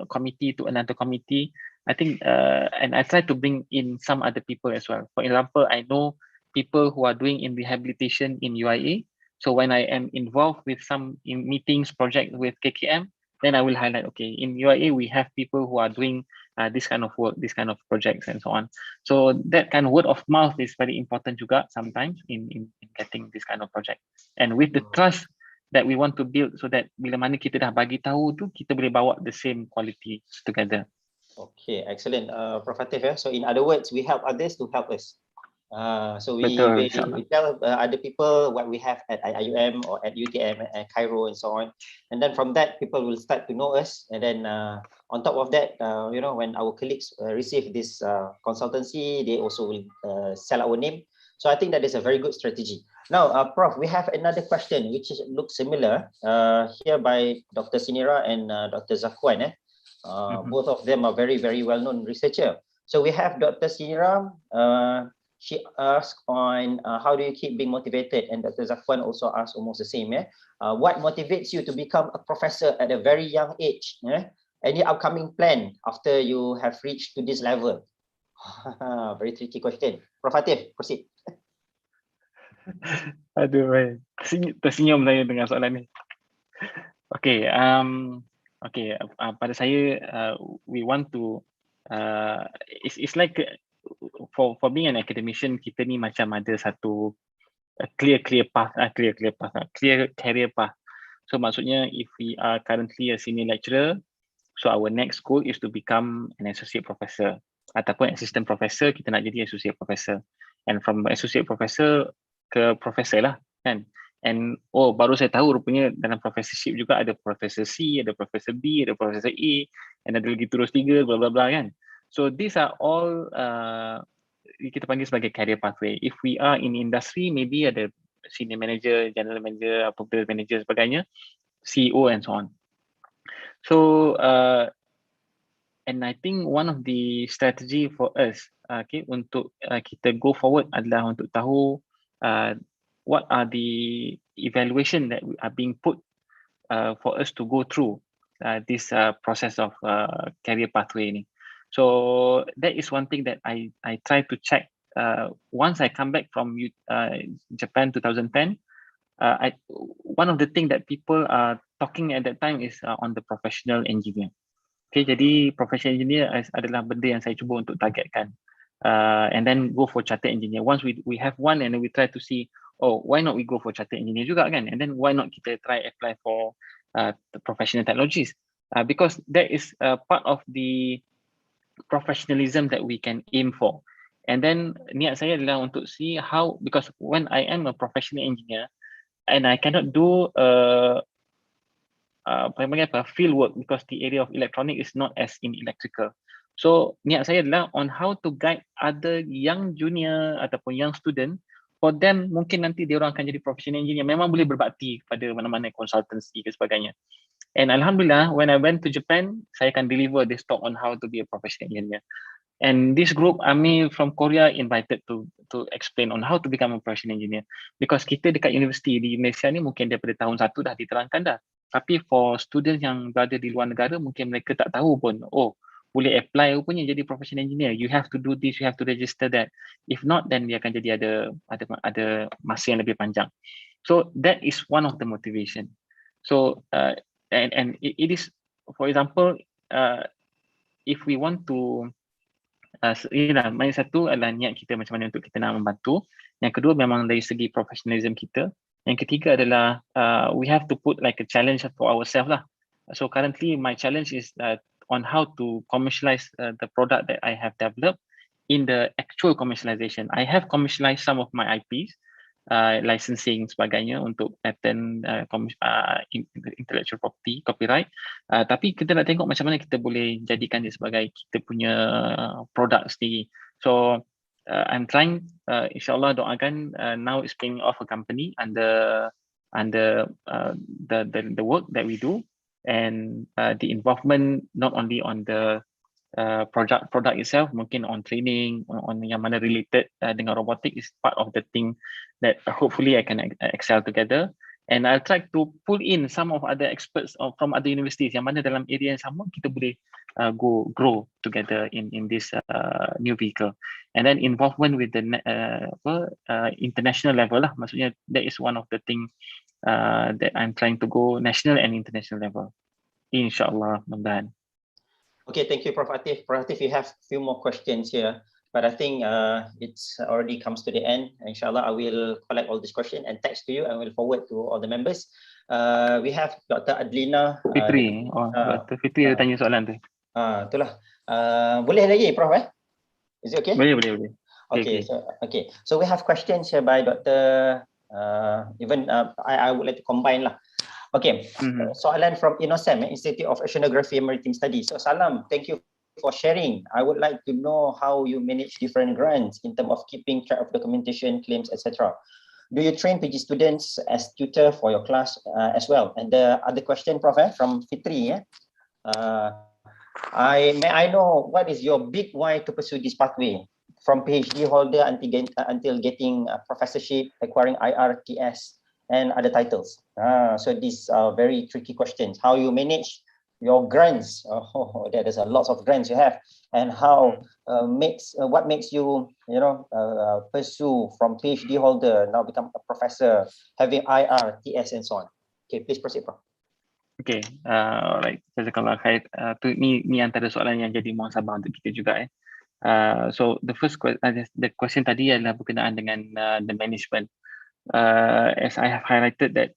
committee to another committee, I think and I try to bring in some other people as well. For example, I know people who are doing in rehabilitation in UIA. So when I am involved with some in meetings, project with KKM, then I will highlight, okay, in UIA we have people who are doing this kind of work, this kind of projects and so on. So that kind of word of mouth is very important juga sometimes in getting this kind of project. And with the trust that we want to build, so that bila mana kita dah bagi tahu tu, kita boleh bawa the same quality together. Okay, excellent, Prof. Athif. So in other words, we help others to help us. So we tell other people what we have at IIUM or at UTM and CAIRO and so on, and then from that people will start to know us, and then on top of that, you know, when our colleagues receive this consultancy, they also will sell our name. So I think that is a very good strategy. Now, Prof, we have another question which looks similar here by Dr. Sinira and Dr. Zakwan. Both of them are very, very well-known researcher. So we have Dr. Sinira. She asked on how do you keep being motivated, and Dr. Zakwan also asked almost the same. What motivates you to become a professor at a very young age? Any upcoming plan after you have reached to this level? Very tricky question. Prof. ATHIF, proceed. Aduh, baik. Tersenyum saya dengan soalan ni. Okay, pada saya, we want to, it's like, for being an academician, kita ni macam ada satu clear career path. So maksudnya, if we are currently a senior lecturer, so our next goal is to become an associate professor ataupun assistant professor, kita nak jadi associate professor, and from associate professor ke professor lah kan. And baru saya tahu rupanya dalam professorship juga ada Professor C, ada Professor B, ada Professor A, and ada lagi terus 3, bla bla bla kan. So these are all kita panggil sebagai career pathway. If we are in industry, maybe ada senior manager, general manager, appraisal manager sebagainya, CEO and so on. So and I think one of the strategy for us, untuk kita go forward adalah untuk tahu what are the evaluation that are being put for us to go through this process of career pathway ni. So that is one thing that I try to check once I come back from Japan 2010. One of the thing that people are talking at that time is on the professional engineer. Okay, jadi professional engineer adalah benda yang saya cuba untuk targetkan. And then go for chartered engineer. Once we have one, and then we try to see, why not we go for chartered engineer juga kan? And then why not kita try apply for the professional technologies? Because that is part of the professionalism that we can aim for. And then niat saya adalah untuk see how, because when I am a professional engineer and I cannot do field work because the area of electronic is not as in electrical. So niat saya adalah on how to guide other young junior ataupun young student, for them mungkin nanti dia orang akan jadi professional engineer, memang boleh berbakti pada mana-mana consultancy ke sebagainya. And alhamdulillah, when I went to Japan, saya akan deliver this talk on how to be a professional engineer. And this group, Ami from Korea invited to explain on how to become a professional engineer. Because kita dekat universiti di Malaysia ni mungkin daripada tahun 1 dah diterangkan dah. Tapi for students yang berada di luar negara, mungkin mereka tak tahu pun, boleh apply rupanya jadi professional engineer. You have to do this, you have to register that. If not, then dia akan jadi ada masa yang lebih panjang. So that is one of the motivation. So and it is, for example, if we want to, satu adalah niat kita macam mana untuk kita nak membantu. Yang kedua memang dari segi professionalism kita. Yang ketiga adalah we have to put like a challenge for ourselves lah. So currently my challenge is on how to commercialize the product that I have developed in the actual commercialization. I have commercialized some of my IPs, licensing sebagainya untuk patent, intellectual property, copyright. Tapi kita nak tengok macam mana kita boleh jadikan dia sebagai kita punya produk sendiri. So I'm trying, insyaAllah doakan, now it's spinning off a company under the work that we do. And the involvement not only on the product itself, mungkin on training, on yang mana related dengan robotics is part of the thing that hopefully I can excel together. And I'll try to pull in some of other experts from other universities yang mana dalam area yang sama kita boleh grow together in this new vehicle. And then involvement with the international level lah, maksudnya that is one of the thing that I'm trying to go national and international level. InsyaAllah, mudah-mudahan. Okay, thank you, Prof. ATHIF. Prof. ATHIF, you have a few more questions here, but I think it's already comes to the end. Inshallah, I will collect all these questions and text to you and will forward to all the members. We have Dr. Adlina. Fitri, Dr. Fitri ada tanya soalan tu. Itulah. Boleh lagi, Prof. Is it okay? Boleh. Okay. So we have questions here by Dr. I would like to combine lah. Okay, soalan from INOSEM, Institute of Oceanography and Maritime Studies. So Salam, thank you for sharing. I would like to know how you manage different grants in terms of keeping track of documentation, claims, etc. Do you train PG students as tutor for your class as well? And the other question, Prof, from Fitri. I know what is your big why to pursue this pathway from PhD holder until getting a professorship, acquiring IRTS, and other titles. So these are very tricky questions. How you manage your grants. There's a lot of grants you have, and how what makes you pursue from PhD holder now become a professor, having IR, TS, and so on. Okay, please proceed, Prof. Okay, alright. Jazakallah khair. Ni antara soalan yang jadi muhasabah untuk kita juga. So the question tadi adalah berkenaan dengan the management. As I have highlighted that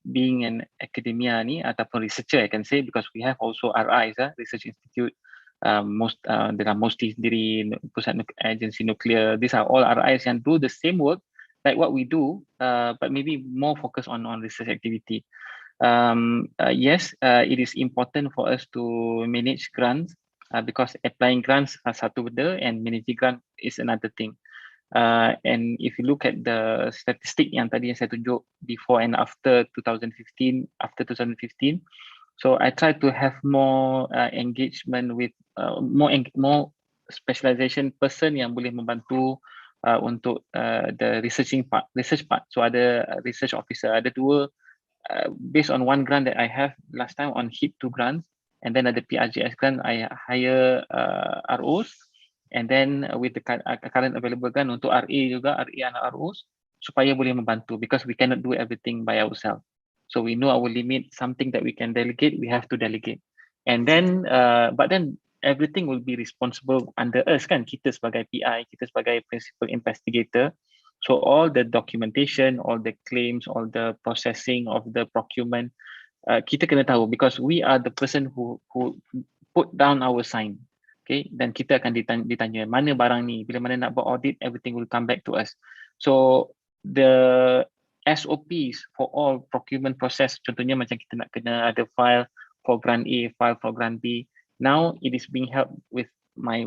being an academia ni ataupun researcher, I can say, because we have also RIs, Research Institute, dalam MOHD sendiri, Pusat Agensi Nuklear. These are all RIs yang do the same work like what we do, but maybe more focus on research activity. Yes, it is important for us to manage grants because applying grants are satu benda and managing grant is another thing. And if you look at the statistic yang tadi yang saya tunjuk before and after 2015, so I try to have more engagement with more specialization person yang boleh membantu untuk the research part. So ada research officer, ada dua based on one grant that I have last time on HIP2 grants, and then ada PRJS grant, I hire ROs. And then with the current available grant untuk RA juga, RA and ROs, supaya boleh membantu, because we cannot do everything by ourselves. So we know our limit, something that we can delegate, we have to delegate. And then, but then everything will be responsible under us kan, kita sebagai PI, kita sebagai principal investigator. So all the documentation, all the claims, all the processing of the procurement, kita kena tahu, because we are the person who put down our sign. Okay, dan kita akan ditanya mana barang ni, bila mana nak buat audit, everything will come back to us. So the SOPs for all procurement process, contohnya macam kita nak kena ada file for grant A, file for grant B. Now it is being helped with my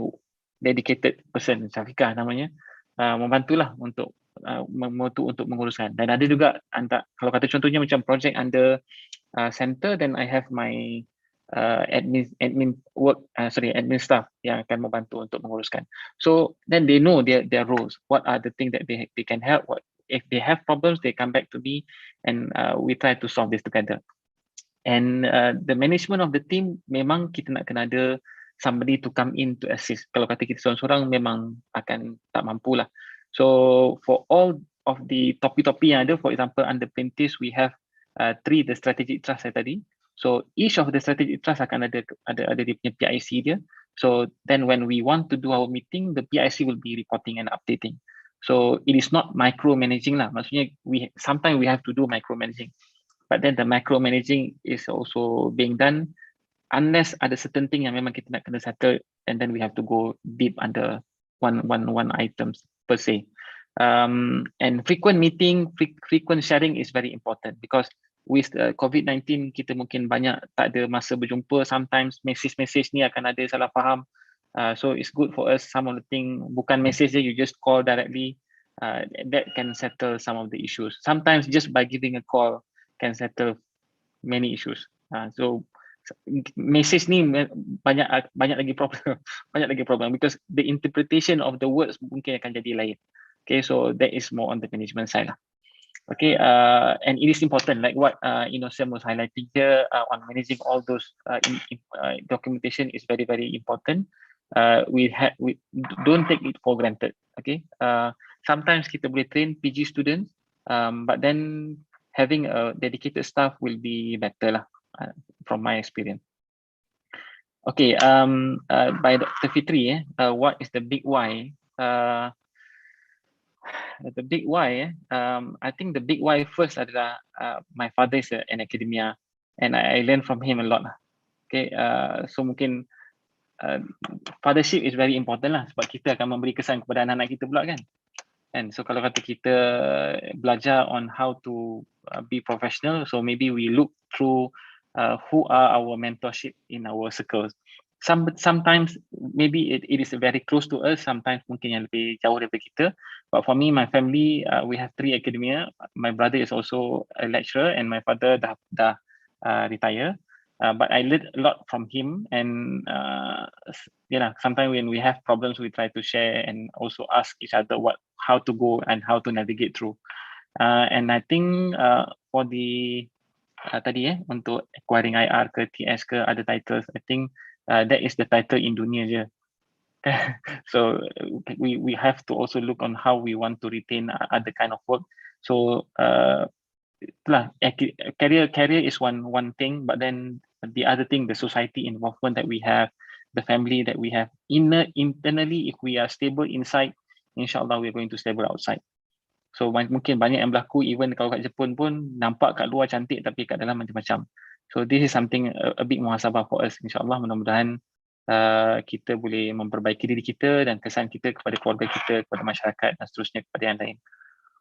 dedicated person, Syafiqah namanya, membantulah untuk menguruskan. Dan ada juga kalau kata contohnya macam project under center, then I have my admin staff yang akan membantu untuk menguruskan. So then they know their roles, what are the things that they can help, what if they have problems they come back to me, and we try to solve this together. And the management of the team, memang kita nak kena ada somebody to come in to assist. Kalau kata kita seorang-seorang memang akan tak mampu lah. So for all of the topi-topi yang ada, for example under PERINTIS we have 3 the strategic trust saya tadi. So each of the strategic trust akan ada dia punya PIC dia. So then when we want to do our meeting, the PIC will be reporting and updating. So it is not micromanaging lah. Maksudnya sometimes we have to do micromanaging, but then the micromanaging is also being done unless ada certain thing yang memang kita nak kena settle, and then we have to go deep under one items per se. And frequent meeting, frequent sharing is very important, because with COVID-19 kita mungkin banyak tak ada masa berjumpa. Sometimes message ni akan ada salah faham. So it's good for us, some of the thing bukan message je, you just call directly, that can settle some of the issues. Sometimes just by giving a call can settle many issues. So message ni banyak lagi problem, because the interpretation of the words mungkin akan jadi lain. Okay, so that is more on the management side lah. Okay, and it is important, like what Sam was highlighting here, on managing all those documentation is very, very important. We don't take it for granted. Okay, sometimes kita boleh train PG students, but then having a dedicated staff will be better lah, from my experience. Okay, by Dr. Fitri, what is the big why? The big why, I think the big why first adalah my father is an academia, and I learned from him a lot. Okay, so mungkin fathership is very important lah, sebab kita akan memberi kesan kepada anak-anak kita pula kan. And so kalau kata kita belajar on how to be professional, so maybe we look through who are our mentorship in our circles. Sometimes maybe it is very close to us, sometimes mungkin yang lebih jauh daripada kita. But for me, my family, we have 3 academia. My brother is also a lecturer, and my father dah retire. But I learned a lot from him, and sometimes when we have problems, we try to share and also ask each other how to go and how to navigate through. And I think for the tadi untuk acquiring IR ke TS ke other titles, I think that is the title in dunia je. So we have to also look on how we want to retain other kind of work. So career is one thing, but then the other thing, the society involvement that we have, the family that we have, internally, if we are stable inside, insyaAllah we're going to stable outside. So mungkin banyak yang berlaku, even kalau kat Jepun pun nampak kat luar cantik tapi kat dalam macam-macam. So this is something a big muhasabah for us. InsyaAllah mudah-mudahan kita boleh memperbaiki diri kita dan kesan kita kepada keluarga kita, kepada masyarakat dan seterusnya kepada yang lain.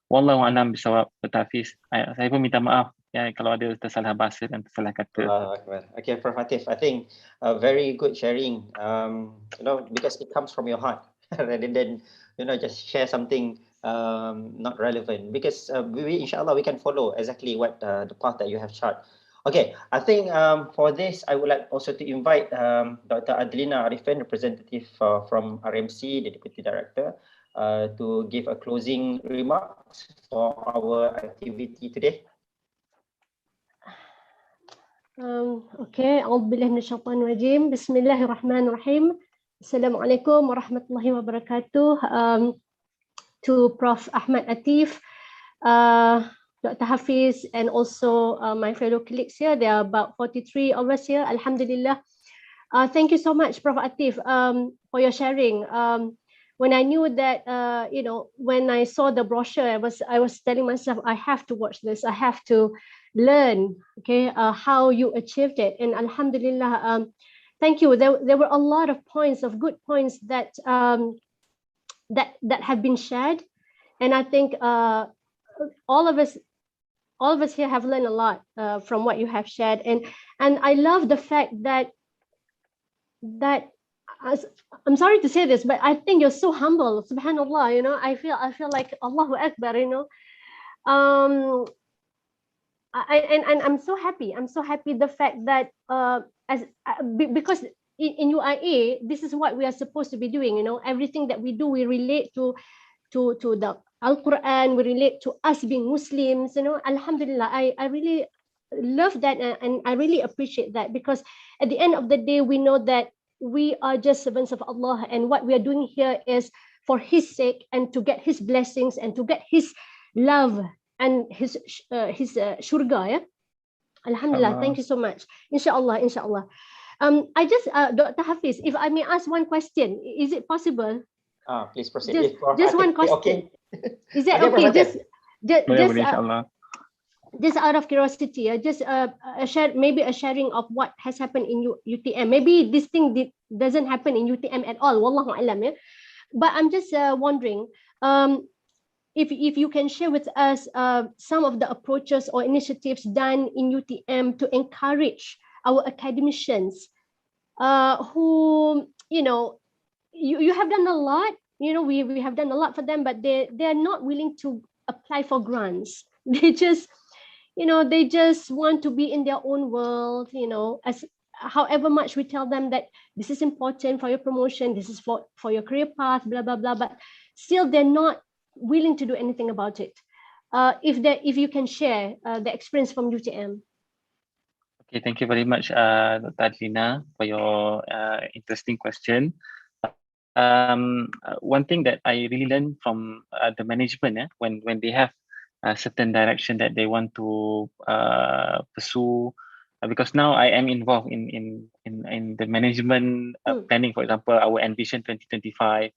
Wallahu a'lam bisawab, Hafiz. Saya pun minta maaf ya kalau ada tersalah bahasa dan tersalah kata. Okay, Prof. Atif, I think very good sharing. Because it comes from your heart rather than just share something not relevant. Because inshallah we can follow exactly what the path that you have charted. Okay, I think for this I would like also to invite Dr. Adlina Arifin, representative from RMC, the Deputy Director, to give a closing remarks for our activity today. Okay, A'udzubillahi minasyaitanir rajim. Bismillahirrahmanirrahim. Assalamualaikum warahmatullahi wabarakatuh. To Prof. Ahmad Atif, Dr. Hafiz, and also my fellow colleagues here. There are about 43 of us here. Alhamdulillah. Thank you so much, Prof. Atif, for your sharing. When I knew that, when I saw the brochure, I was telling myself, I have to watch this. I have to learn, okay, how you achieved it. And Alhamdulillah, thank you. There were a lot of points, of good points that that have been shared, and I think all of us here have learned a lot from what you have shared. And I love the fact that I'm sorry to say this, but I think you're so humble. Subhanallah, I feel like Allahu Akbar, and I'm so happy. I'm so happy the fact that because in UIA, this is what we are supposed to be doing. Everything that we do, we relate to the Al-Quran, we relate to us being Muslims. Alhamdulillah, I really love that, and I really appreciate that, because at the end of the day, we know that we are just servants of Allah, and what we are doing here is for His sake and to get His blessings and to get His love and His shurga. Yeah? Alhamdulillah, thank you so much. Inshallah, inshallah. I just, Dr. Hafiz, if I may ask one question, is it possible? Please proceed. Just one question. Okay. Is that okay? Just out of curiosity, just maybe a sharing of what has happened in UTM. Maybe this thing doesn't happen in UTM at all. Wallahu a'lam. Yeah? But I'm just wondering if you can share with us some of the approaches or initiatives done in UTM to encourage our academicians who, you have done a lot. We have done a lot for them, but they are not willing to apply for grants. They just want to be in their own world, as however much we tell them that this is important for your promotion, this is for your career path, blah, blah, blah, but still they're not willing to do anything about it. If you can share the experience from UTM. Okay, thank you very much, Dr. Adlina, for your interesting question. One thing that I really learned from the management, when they have a certain direction that they want to pursue, because now I am involved in the management planning, for example, our Envision 2025,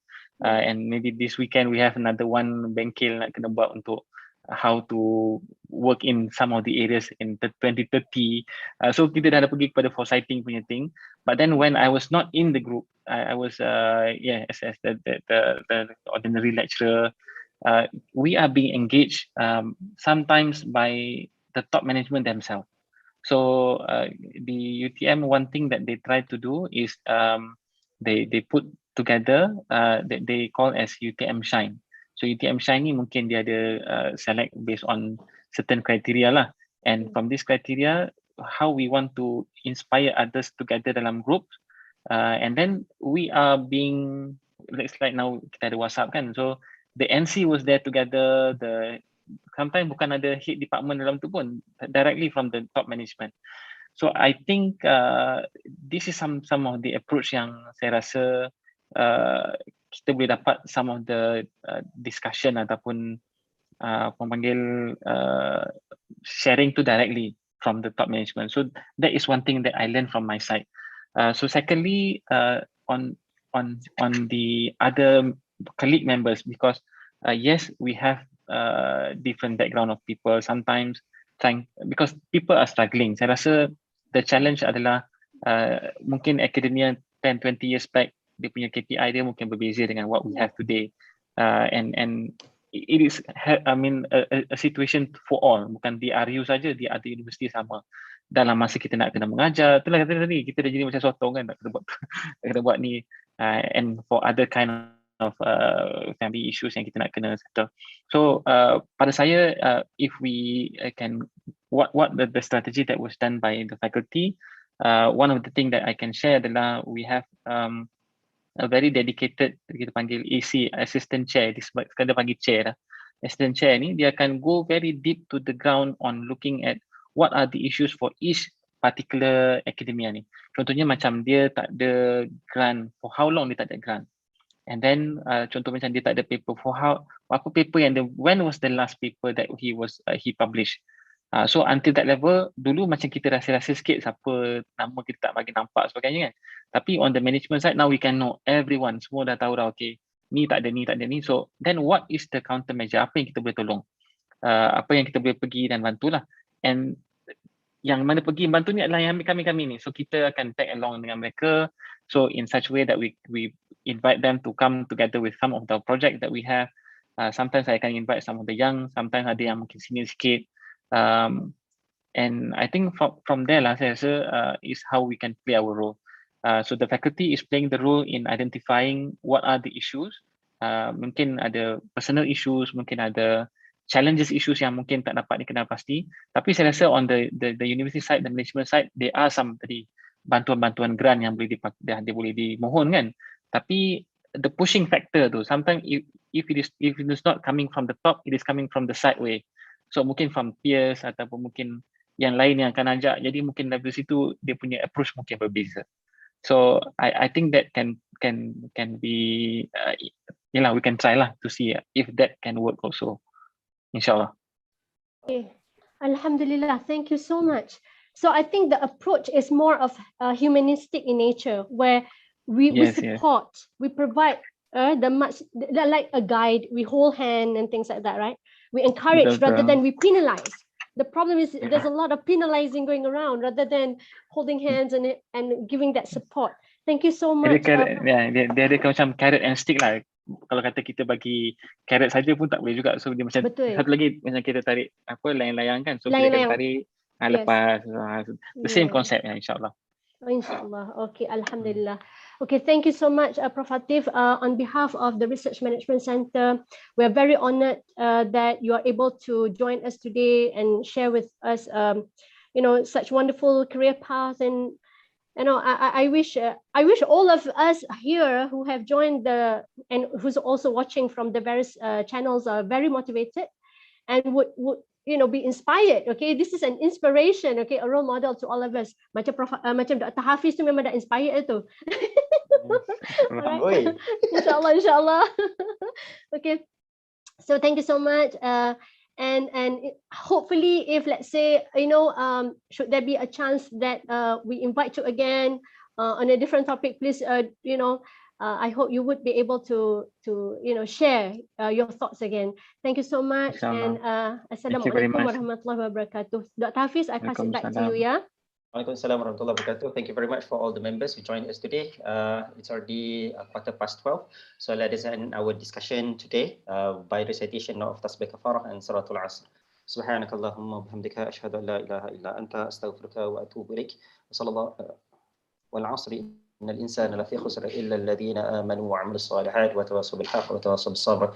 and maybe this weekend we have another one bengkel nak kena buat untuk how to work in some of the areas in 2030. So kita dah ada pergi kepada foresighting punya thing. But then when I was not in the group, I was as the ordinary lecturer. We are being engaged sometimes by the top management themselves. So the UTM, one thing that they try to do is they put together that they call as UTM Shine. So UTM Shine ni mungkin dia ada select based on certain criteria lah. And from this criteria, how we want to inspire others together dalam group. And then we are being, like now kita ada WhatsApp kan. So the NC was there together, the sometimes bukan ada head department dalam tu pun, directly from the top management. So I think this is some of the approach yang saya rasa kita boleh dapat some of the discussion ataupun pemanggil sharing tu directly from the top management. So that is one thing that I learned from my side. So secondly, on the other colleague members, because yes, we have different background of people. Sometimes because people are struggling. Saya rasa the challenge adalah mungkin academia 10-20 years back, dia punya KPI dia mungkin berbeza dengan what we have today. And it is, I mean, a situation for all. Bukan di RU saja, di other universiti sama. Dalam masa kita nak kena mengajar, itulah kata tadi, kita dah jadi macam sotong kan, nak kena buat ni. And for other kind of family issues yang kita nak kena settle. So pada saya, if we can, what the strategy that was done by the faculty, one of the thing that I can share adalah we have a very dedicated, kita panggil AC, assistant chair, sekarang dia panggil chair lah. Assistant chair ni, dia akan go very deep to the ground on looking at what are the issues for each particular academia ni. Contohnya macam dia tak ada grant, for how long dia tak ada grant. And then contoh macam dia tak ada paper, for apa paper yang when was the last paper that he published. So until that level, dulu macam kita rasa-rasa sikit siapa nama kita tak bagi nampak sebagainya kan. Tapi on the management side, now we can know everyone, semua dah tahu dah, okay, ni tak ada ni. So then what is the countermeasure? Apa yang kita boleh tolong? Apa yang kita boleh pergi dan bantulah. And yang mana pergi bantu ni adalah yang kami ni. So kita akan tag along dengan mereka. So in such way that we invite them to come together with some of the project that we have. Sometimes I can invite some of the young, sometimes ada yang mungkin senior sikit. And I think from there lah, saya rasa is how we can play our role. So the faculty is playing the role in identifying what are the issues. Mungkin ada personal issues, mungkin ada challenges issues yang mungkin tak dapat dikenal pasti. Tapi saya rasa on the university side, the management side, there are some tadi bantuan-bantuan grant yang boleh dia boleh dimohon kan. Tapi the pushing factor tu, sometimes if it is not coming from the top, it is coming from the sideway. So mungkin from peers ataupun mungkin yang lain yang akan ajak. Jadi mungkin dari situ dia punya approach mungkin berbeza. So I think that can be we can try lah to see if that can work also. Inshallah. Okay. Alhamdulillah. Thank you so much. So I think the approach is more of humanistic in nature, where we support, we provide like a guide, we hold hand and things like that, right? We encourage rather than we penalize. The problem is there's a lot of penalizing going around rather than holding hands and giving that support. Thank you so much. Dia ada macam carrot and stick lah. Kalau kata kita bagi carrot saja pun tak boleh juga. So dia macam satu lagi macam kita tarik layang-layang kan. So kita akan tarik lepas. The same concept insyaAllah. Inshallah. Okay, Alhamdulillah. Okay, thank you so much, Prof. ATHIF. On behalf of the Research Management Center, we are very honored that you are able to join us today and share with us, such wonderful career paths. And I wish all of us here who have joined and who's also watching from the various channels are very motivated and would be inspired. Okay, this is an inspiration. Okay, a role model to all of us. Macam Dr. Hafiz tu memang dah inspired tu. Alright. Inshallah. Okay, so thank you so much. And hopefully, if let's say should there be a chance that we invite you again on a different topic, please I hope you would be able to share your thoughts again. Thank you so much. And Assalamualaikum warahmatullahi wabarakatuh. Dr. Hafiz, I pass it back to you. Yeah. Waalaikumsalam warahmatullahi wabarakatuh. Thank you very much for all the members who joined us today. It's already 12:15. So let us end our discussion today by recitation of Tasbih Kafarah and Suratul Asr. Subhanakallahumma bihamdika asyhadu an la ilaha illa anta astaghfiruka wa atubu ilaik. Wassallallahu wal 'asri innal insana lafi khusr illa alladhina amanu wa 'amilus solihat wa tawassaw bil haqqi wa tawassaw bis sabr.